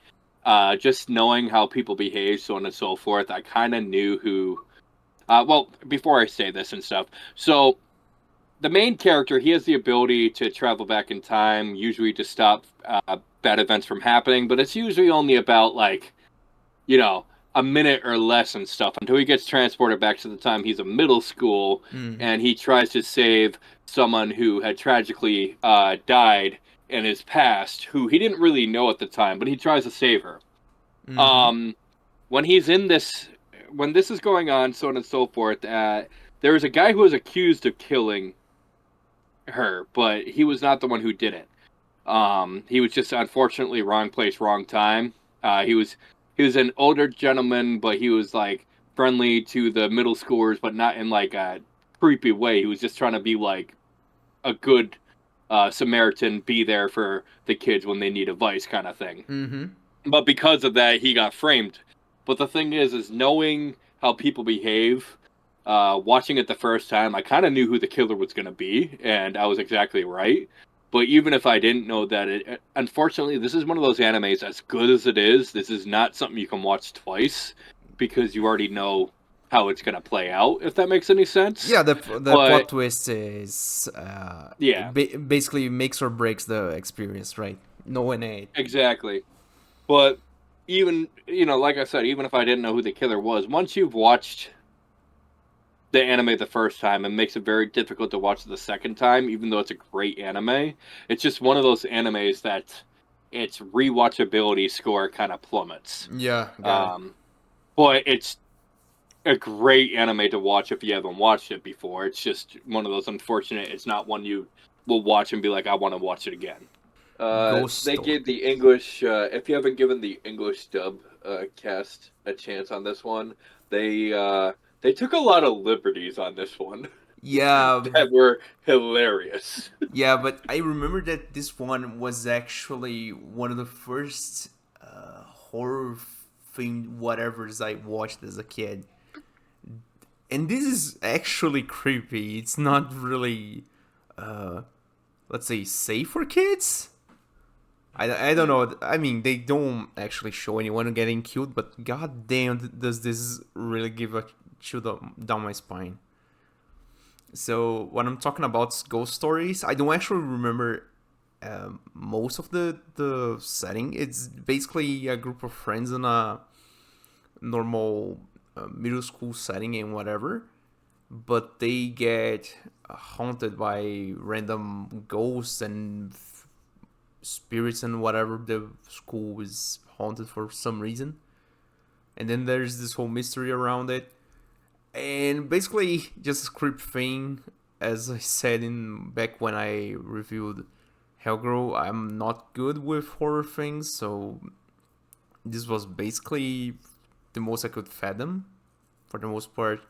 just knowing how people behave, so on and so forth, I kind of knew who... well, before I say this and stuff, so the main character, he has the ability to travel back in time, usually to stop bad events from happening, but it's usually only about, like, you know, a minute or less and stuff until he gets transported back to the time he's in middle school, and he tries to save someone who had tragically died in his past, who he didn't really know at the time, but he tries to save her. When he's in this, when this is going on, so on and so forth, there is a guy who was accused of killing her, but he was not the one who did it. He was just unfortunately wrong place, wrong time. He was an older gentleman, but he was like friendly to the middle schoolers, but not in like a creepy way. He was just trying to be like a good Samaritan, be there for the kids when they need advice, kind of thing. But because of that, he got framed. But the thing is knowing how people behave, watching it the first time, I kind of knew who the killer was going to be, and I was exactly right. But even if I didn't know that, unfortunately, this is one of those animes, as good as it is, this is not something you can watch twice, because you already know how it's going to play out, if that makes any sense. Yeah, the plot twist is basically makes or breaks the experience, right? No innate. Exactly. But even, like I said, even if I didn't know who the killer was, once you've watched the anime the first time, it makes it very difficult to watch it the second time, even though it's a great anime. It's just one of those animes that its rewatchability score kind of plummets. Yeah. But it's a great anime to watch if you haven't watched it before. It's just one of those unfortunate, it's not one you will watch and be like, I want to watch it again. They gave the English, if you haven't given the English dub cast a chance on this one, they took a lot of liberties on this one. Yeah, that were hilarious. yeah, but I remember that this one was actually one of the first horror themed whatevers I watched as a kid. And this is actually creepy. It's not really, let's say, safe for kids. I don't know. I mean, they don't actually show anyone getting killed, but god damn, does this really give a chill down my spine. So when I'm talking about ghost stories, I don't actually remember most of the setting. It's basically a group of friends in a normal middle school setting and whatever, but they get haunted by random ghosts and spirits and whatever. The school is haunted for some reason, and then there's this whole mystery around it, and basically just a script thing. As I said in back when I reviewed Hellgirl, I'm not good with horror things, so this was basically the most I could fathom for the most part.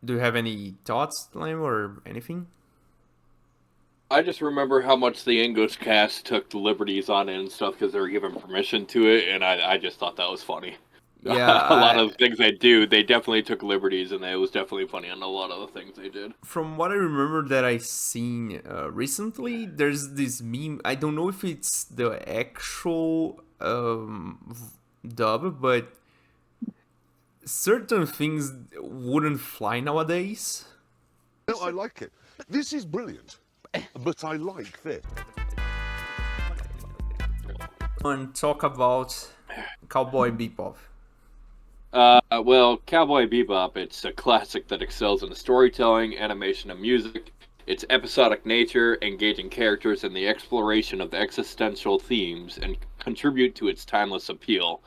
Do you have any thoughts, Lem, or anything? I just remember how much the English cast took the liberties on it and stuff because they were given permission to it, and I just thought that was funny. Yeah, A lot of things they do, they definitely took liberties, and it was definitely funny on a lot of the things they did. from what I remember that I seen recently, there's this meme. I don't know if it's the actual dub, but certain things wouldn't fly nowadays. No, I like it. This is brilliant, but I like this. And talk about Cowboy Bebop. Well, Cowboy Bebop, it's a classic that excels in the storytelling, animation, and music. Its episodic nature, engaging characters, and the exploration of existential themes and contribute to its timeless appeal.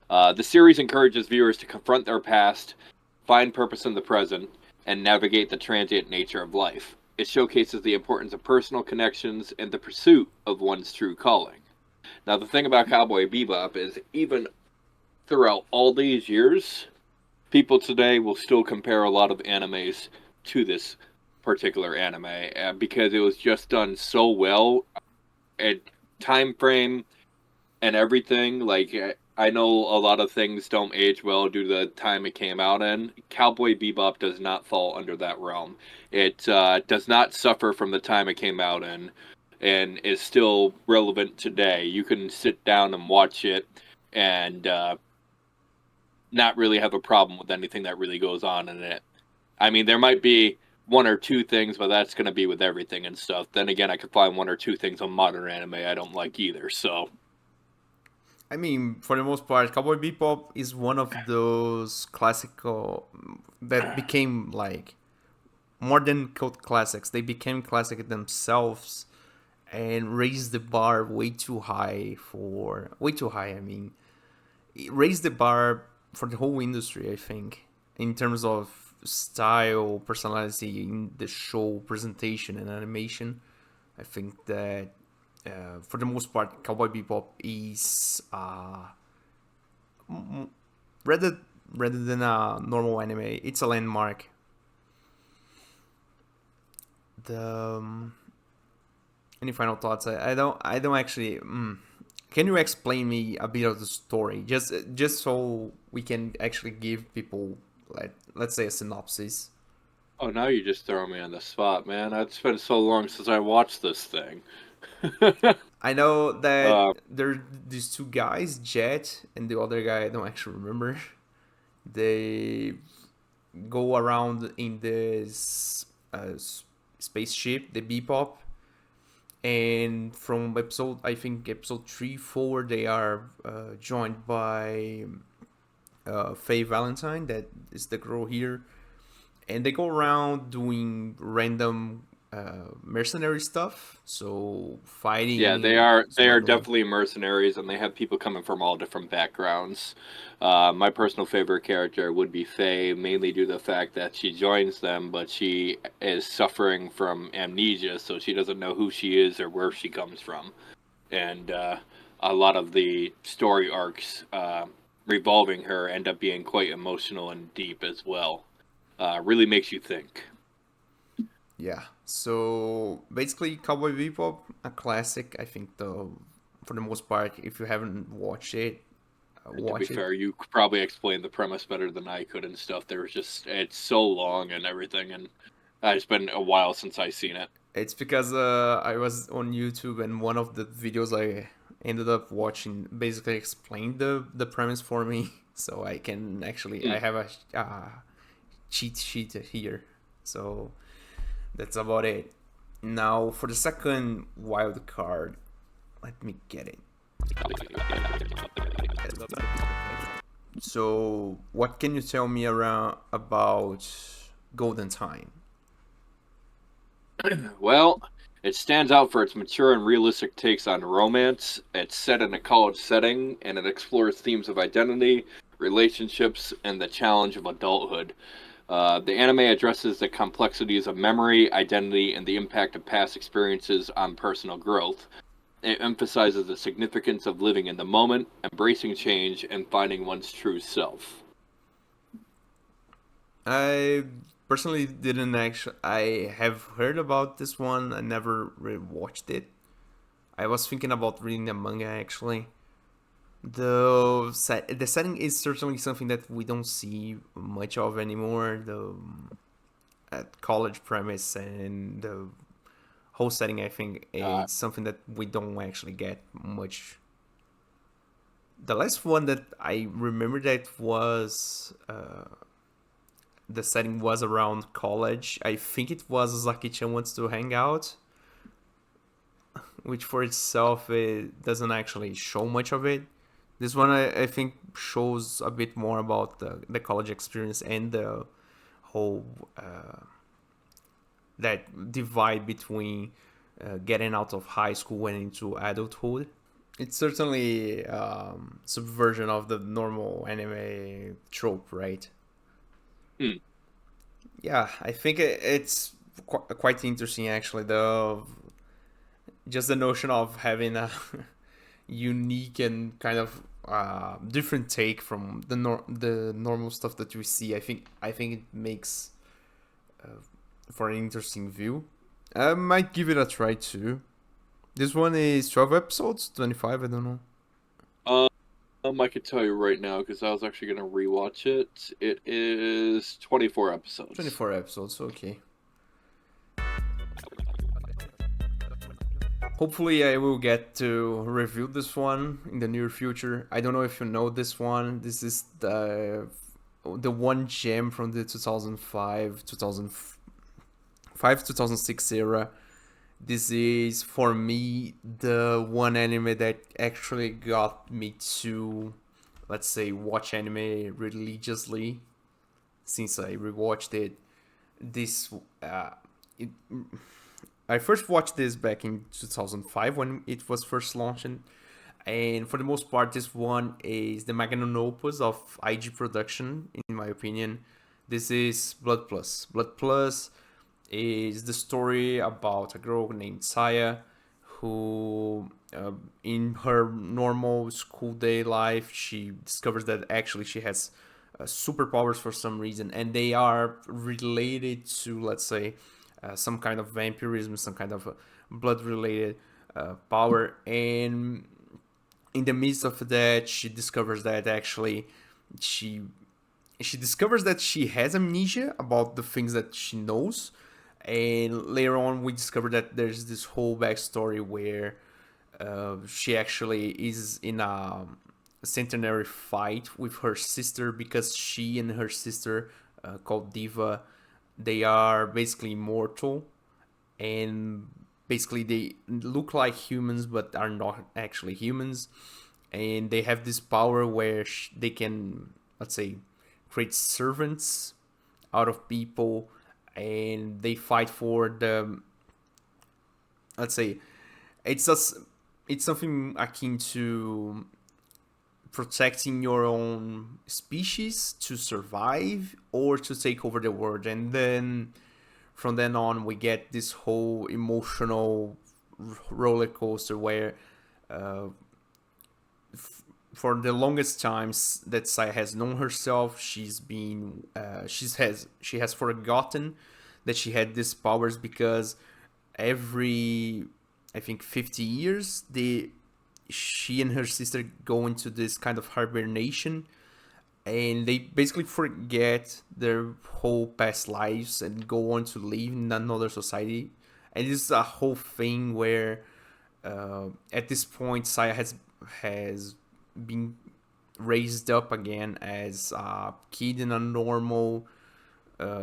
The series encourages viewers to confront their past, find purpose in the present, and navigate the transient nature of life. It showcases the importance of personal connections and the pursuit of one's true calling. Now, the thing about Cowboy Bebop is, even throughout all these years, people today will still compare a lot of animes to this particular anime because it was just done so well at time frame and everything. Like, I know a lot of things don't age well due to the time it came out in. Cowboy Bebop does not fall under that realm. It does not suffer from the time it came out in and is still relevant today. You can sit down and watch it and not really have a problem with anything that really goes on in it. I mean, there might be one or two things, but that's going to be with everything and stuff. Then again, I could find one or two things on modern anime I don't like either, so. I mean, for the most part, Cowboy Bebop is one of those classical that became like more than cult classics. They became classic themselves and raised the bar way too high for way too high. I mean, it raised the bar for the whole industry. I think in terms of style, personality in the show, presentation, and animation. I think that for the most part, Cowboy Bebop is rather than a normal anime, it's a landmark. The any final thoughts? I don't actually. Can you explain me a bit of the story, just so we can actually give people, like, let's say, a synopsis? Oh, now you just throw me on the spot, man. It's been so long since I watched this thing. I know that there are these two guys, Jet and the other guy I don't actually remember. They go around in this spaceship, the Bebop, and from episode, I think episode 3, 4, they are joined by Faye Valentine, that is the girl here, and they go around doing random mercenary stuff, so fighting. Yeah, they are definitely mercenaries, and they have people coming from all different backgrounds. My personal favorite character would be Faye, mainly due to the fact that she joins them, but she is suffering from amnesia, so she doesn't know who she is or where she comes from. And a lot of the story arcs revolving her end up being quite emotional and deep as well. Really makes you think. Yeah. So basically, Cowboy Bebop, a classic. I think for the most part, if you haven't watched it, And to be watch it. fair, you could probably explain the premise better than I could and stuff. There was just it's so long and everything, and it's been a while since I seen it. It's because I was on YouTube and one of the videos I ended up watching basically explained the premise for me, so I can actually I have a cheat sheet here. So that's about it. Now for the second wild card, let me get it. So what can you tell me around about Golden Time? Well, it stands out for its mature and realistic takes on romance. It's set in a college setting, and it explores themes of identity, relationships, and the challenge of adulthood. The anime addresses the complexities of memory, identity, and the impact of past experiences on personal growth. It emphasizes the significance of living in the moment, embracing change, and finding one's true self. I personally didn't actually. I have heard about this one. I never really watched it. I was thinking about reading the manga actually. The setting is certainly something that we don't see much of anymore. The college premise and the whole setting, I think, is something that we don't actually get much. The last one that I remember that was the setting was around college. I think it was Zaki-chan Wants to Hang Out, which for itself it doesn't actually show much of it. This one I think shows a bit more about the college experience and the whole that divide between getting out of high school and into adulthood. It's certainly subversion of the normal anime trope, right? Hmm. Yeah, I think it's quite interesting actually. The just the notion of having a unique and kind of different take from the normal stuff that we see. I think it makes for an interesting view. I might give it a try too. This one is 12 episodes, 25. I don't know. I could tell you right now because I was actually going to rewatch it. It is 24 episodes. 24 episodes. Okay. Hopefully, I will get to review this one in the near future. I don't know if you know this one. This is the one gem from the 2006 era. This is for me the one anime that actually got me to, let's say, watch anime religiously. Since I rewatched it, this it, I first watched this back in 2005 when it was first launched, and for the most part, this one is the magnum opus of IG production, in my opinion. This is Blood Plus. Blood Plus is the story about a girl named Saya who, in her normal school day life, she discovers that actually she has superpowers for some reason, and they are related to, let's say, some kind of vampirism, some kind of blood related power. And in the midst of that, she discovers that actually she discovers that she has amnesia about the things that she knows. And later on, we discover that there's this whole backstory where she actually is in a centenary fight with her sister because she and her sister, called Diva, they are basically immortal, and basically they look like humans but are not actually humans, and they have this power where they can, let's say, create servants out of people, and they fight for the, let's say, it's just it's something akin to protecting your own species to survive or to take over the world. And then from then on, we get this whole emotional roller coaster where for the longest times that Saya has known herself, she has forgotten that she had these powers, because every, I think, 50 years she and her sister go into this kind of hibernation, and they basically forget their whole past lives and go on to live in another society. And this is a whole thing where at this point Saya has been raised up again as a kid in a normal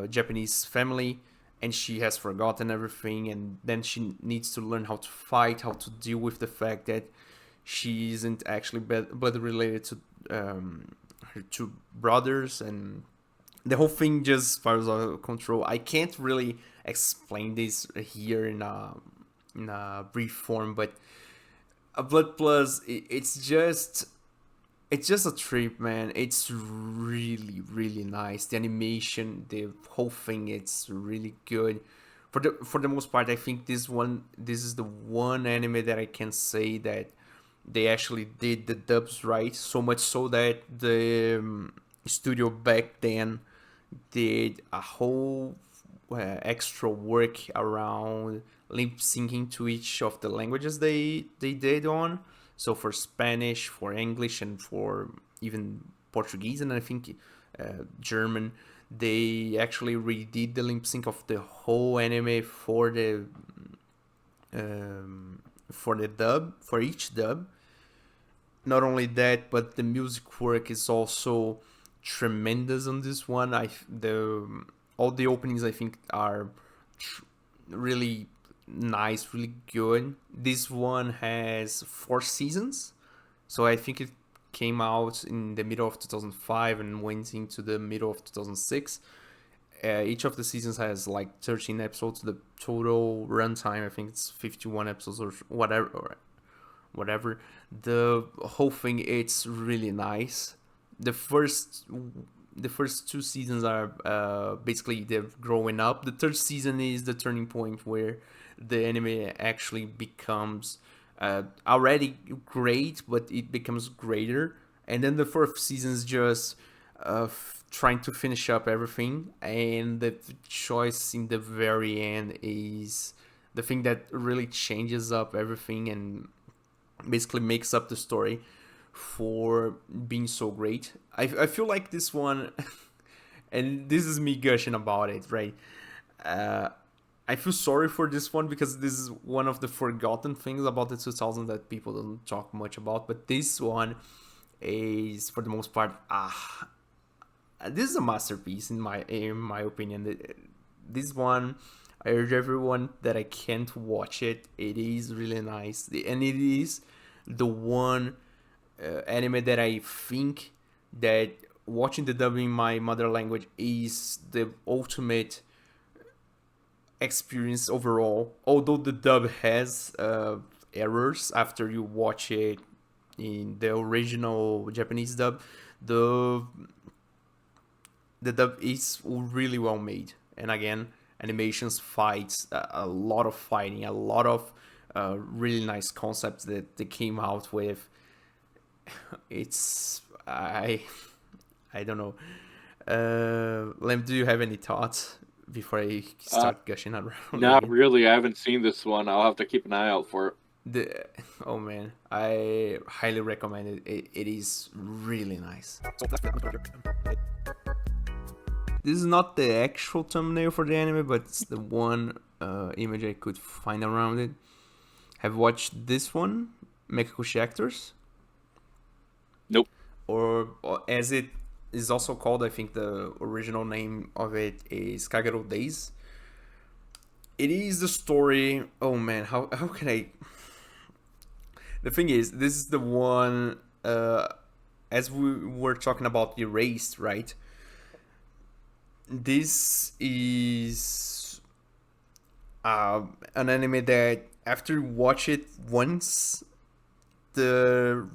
Japanese family, and she has forgotten everything, and then she needs to learn how to fight, how to deal with the fact that she isn't actually blood related to her two brothers, and the whole thing just spirals out of control. I can't really explain this here in a brief form, but a Blood Plus, it's just a trip, man. It's really, really nice. The animation, the whole thing, it's really good. For the most part, I think this is the one anime that I can say that they actually did the dubs right. So much so that the studio back then did a whole extra work around lip syncing to each of the languages they did on. So for Spanish, for English, and for even Portuguese, and I think German, they actually redid the lip sync of the whole anime for the dub, for each dub. Not only that, but the music work is also tremendous on this one. All the openings, I think, are really nice, really good. This one has 4 seasons, so I think it came out in the middle of 2005 and went into the middle of 2006. Each of the seasons has like 13 episodes. The total runtime, I think it's 51 episodes or whatever. The whole thing, it's really nice. The first 2 seasons are basically they're growing up. The 3rd season is the turning point where the anime actually becomes already great, but it becomes greater. And then the 4th season is just trying to finish up everything, and the choice in the very end is the thing that really changes up everything and basically makes up the story for being so great. I feel like this one, and this is me gushing about it, right? I feel sorry for this one because this is one of the forgotten things about the 2000s that people don't talk much about. But this one is, for the most part, this is a masterpiece in my opinion. This one, I urge everyone that I can't watch it. It is really nice, and it is the one anime that I think that watching the dub in my mother language is the ultimate experience overall. Although the dub has errors after you watch it in the original Japanese dub, the dub is really well made. And again, animations, fights, a lot of fighting, a lot of really nice concepts that they came out with. It's I don't know. Lem, do you have any thoughts before I start gushing around? Not really. I haven't seen this one. I'll have to keep an eye out for it. Oh man, I highly recommend it. It is really nice. This is not the actual thumbnail for the anime, but it's the one image I could find around it. Have you watched this one, Mekakushi Actors? Nope. Or as it is also called, I think the original name of it is Kagero Days. It is the story. Oh man, how can I? The thing is, this is the one. As we were talking about Erased, right? This is an anime that after you watch it once, the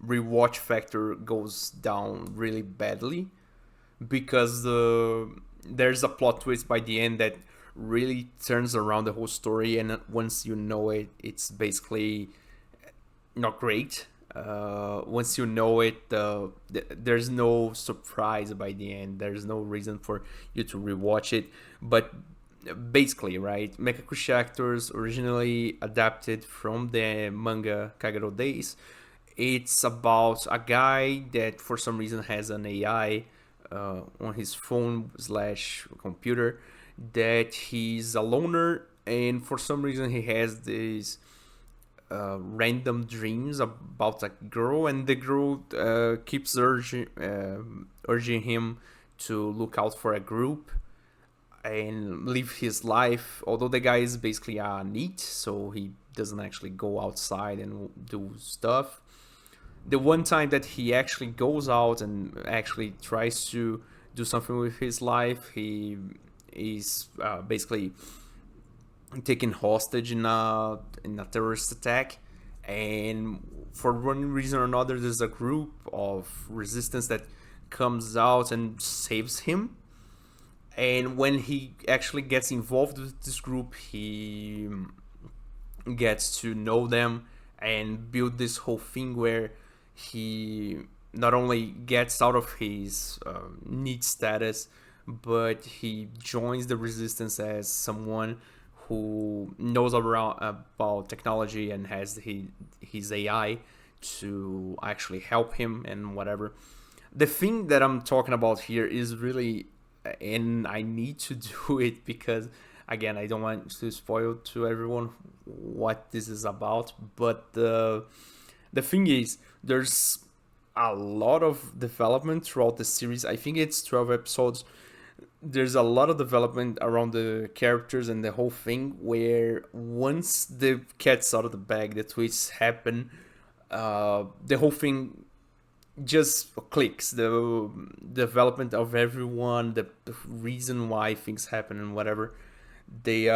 rewatch factor goes down really badly, because there's a plot twist by the end that really turns around the whole story, and once you know it, it's basically not great. Once you know it, there's no surprise by the end. There's no reason for you to rewatch it. But basically, right, Mecha Actors originally adapted from the manga Kagero Days. It's about a guy that for some reason has an AI on his phone slash computer, that he's a loner, and for some reason he has this random dreams about a girl, and the girl keeps urging him to look out for a group and live his life. Although the guy is basically a NEET, so he doesn't actually go outside and do stuff. The one time that he actually goes out and actually tries to do something with his life, he is basically taken hostage in a terrorist attack, and for one reason or another there's a group of resistance that comes out and saves him. And when he actually gets involved with this group, he gets to know them and build this whole thing where he not only gets out of his need status, but he joins the resistance as someone who knows about technology and has his AI to actually help him and whatever. The thing that I'm talking about here is really, and I need to do it because, again, I don't want to spoil to everyone what this is about, but the thing is, there's a lot of development throughout the series. I think it's 12 episodes. There's a lot of development around the characters and the whole thing, where once the cat's out of the bag, the twists happen, the whole thing just clicks. The development of everyone, the reason why things happen and whatever, they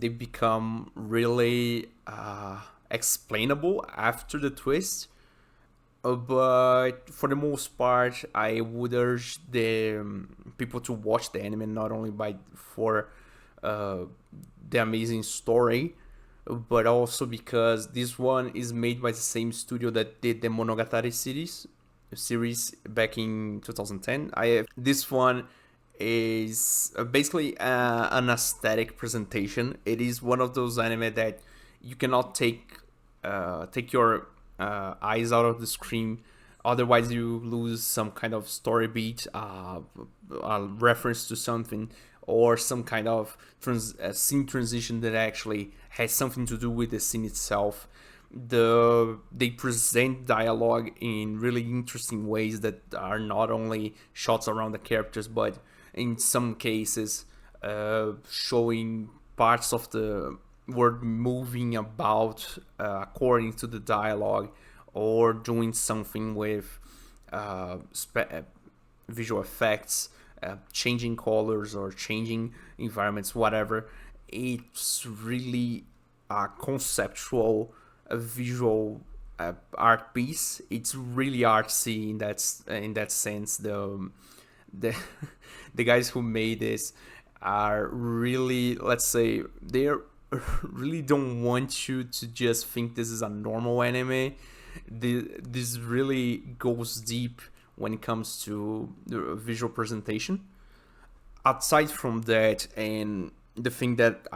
become really explainable after the twist. But for the most part, I would urge the people to watch the anime, not only for the amazing story, but also because this one is made by the same studio that did the Monogatari series back in 2010. This one is basically an aesthetic presentation. It is one of those anime that you cannot take your eyes out of the screen, otherwise you lose some kind of story beat, a reference to something, or some kind of scene transition that actually has something to do with the scene itself. They present dialogue in really interesting ways that are not only shots around the characters, but in some cases showing parts of the word moving about according to the dialogue, or doing something with visual effects, changing colors or changing environments, whatever. It's really a conceptual visual art piece. It's really artsy in that sense. The the guys who made this are really, let's say, they're really don't want you to just think this is a normal anime. This really goes deep when it comes to the visual presentation. Aside from that, and the thing that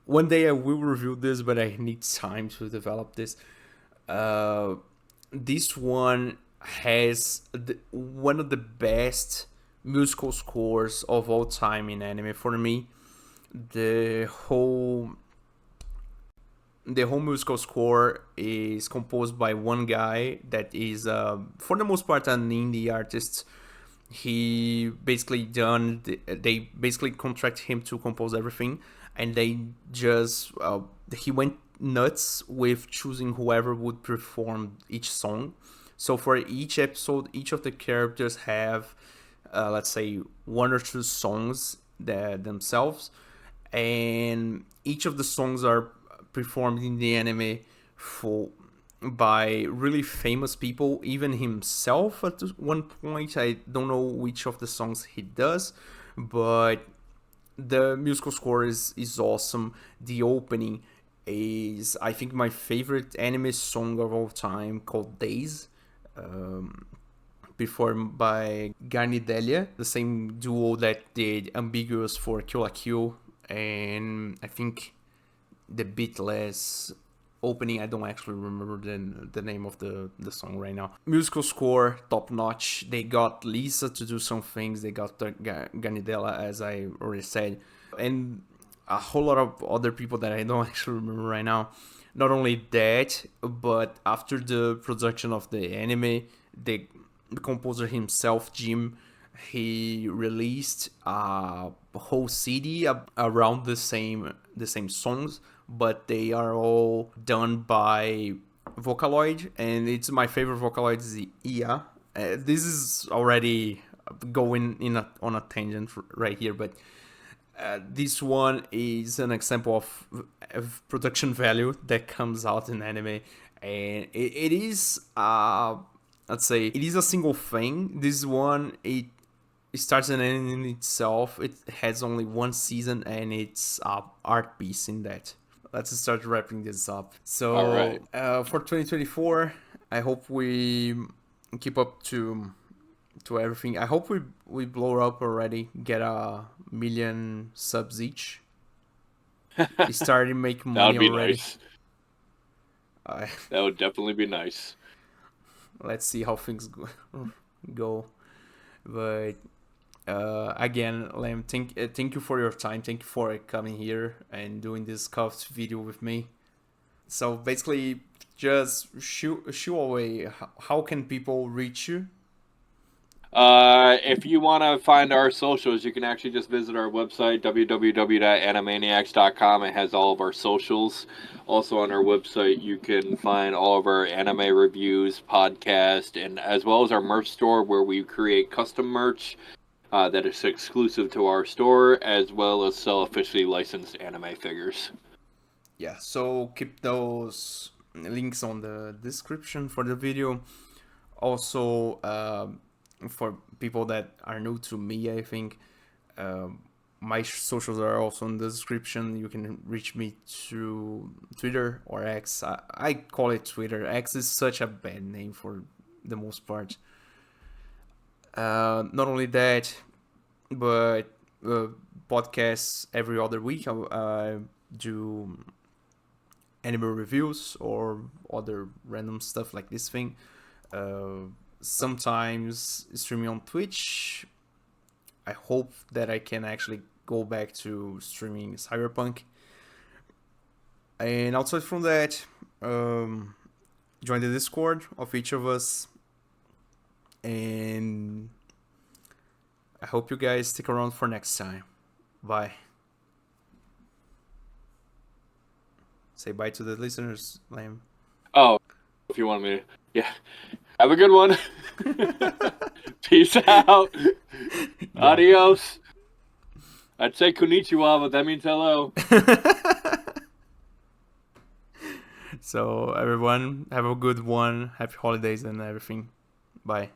one day I will review this, but I need time to develop this. This one has one of the best musical scores of all time in anime for me. The whole musical score is composed by one guy that is for the most part an indie artist. They basically contract him to compose everything, and he went nuts with choosing whoever would perform each song. So for each episode, each of the characters have let's say 1 or 2 songs themselves, and each of the songs are performed in the anime by really famous people, even himself at one point. I don't know which of the songs he does, but the musical score is awesome. The opening is, I think, my favorite anime song of all time, called Days, performed by Garnidelia, the same duo that did Ambiguous for Kill la Kill, and I think the Beatless opening. I don't actually remember the name of the song right now. Musical score, top notch. They got Lisa to do some things. They got Garnidella, as I already said, and a whole lot of other people that I don't actually remember right now. Not only that, but after the production of the anime, the composer himself, Jim, he released a whole CD around the same songs, but they are all done by Vocaloid, and it's my favorite Vocaloid is Ia. This is already going on a tangent right here, but this one is an example of production value that comes out in anime, and it is let's say it is a single thing. This one, it starts and ends in itself. It has only one season, and it's a art piece in that. Let's start wrapping this up. So, All right. For 2024, I hope we keep up to everything. I hope we blow up already, get 1 million subs each. We started making money That would be already. nice. That would definitely be nice. Let's see how things go. But again, Lam, thank you for your time. Thank you for coming here and doing this cuffed video with me. So basically, just shoo away. How can people reach you? If you want to find our socials, you can actually just visit our website, www.animeneax.com. It has all of our socials. Also on our website, you can find all of our anime reviews, podcast, and as well as our merch store, where we create custom merch that is exclusive to our store, as well as sell officially licensed anime figures. Yeah, so keep those links on the description for the video. Also, for people that are new to me, I think my socials are also in the description. You can reach me through Twitter or X. I call it Twitter. X is such a bad name for the most part. Not only that, but podcasts every other week. I do anime reviews or other random stuff like this thing. Sometimes streaming on Twitch. I hope that I can actually go back to streaming Cyberpunk. And outside from that, join the Discord of each of us. And I hope you guys stick around for next time. Bye. Say bye to the listeners, Lam. Oh, if you want me to. Yeah. Have a good one. Peace out. Yeah. Adios. I'd say konnichiwa, but that means hello. So everyone, have a good one. Happy holidays and everything. Bye.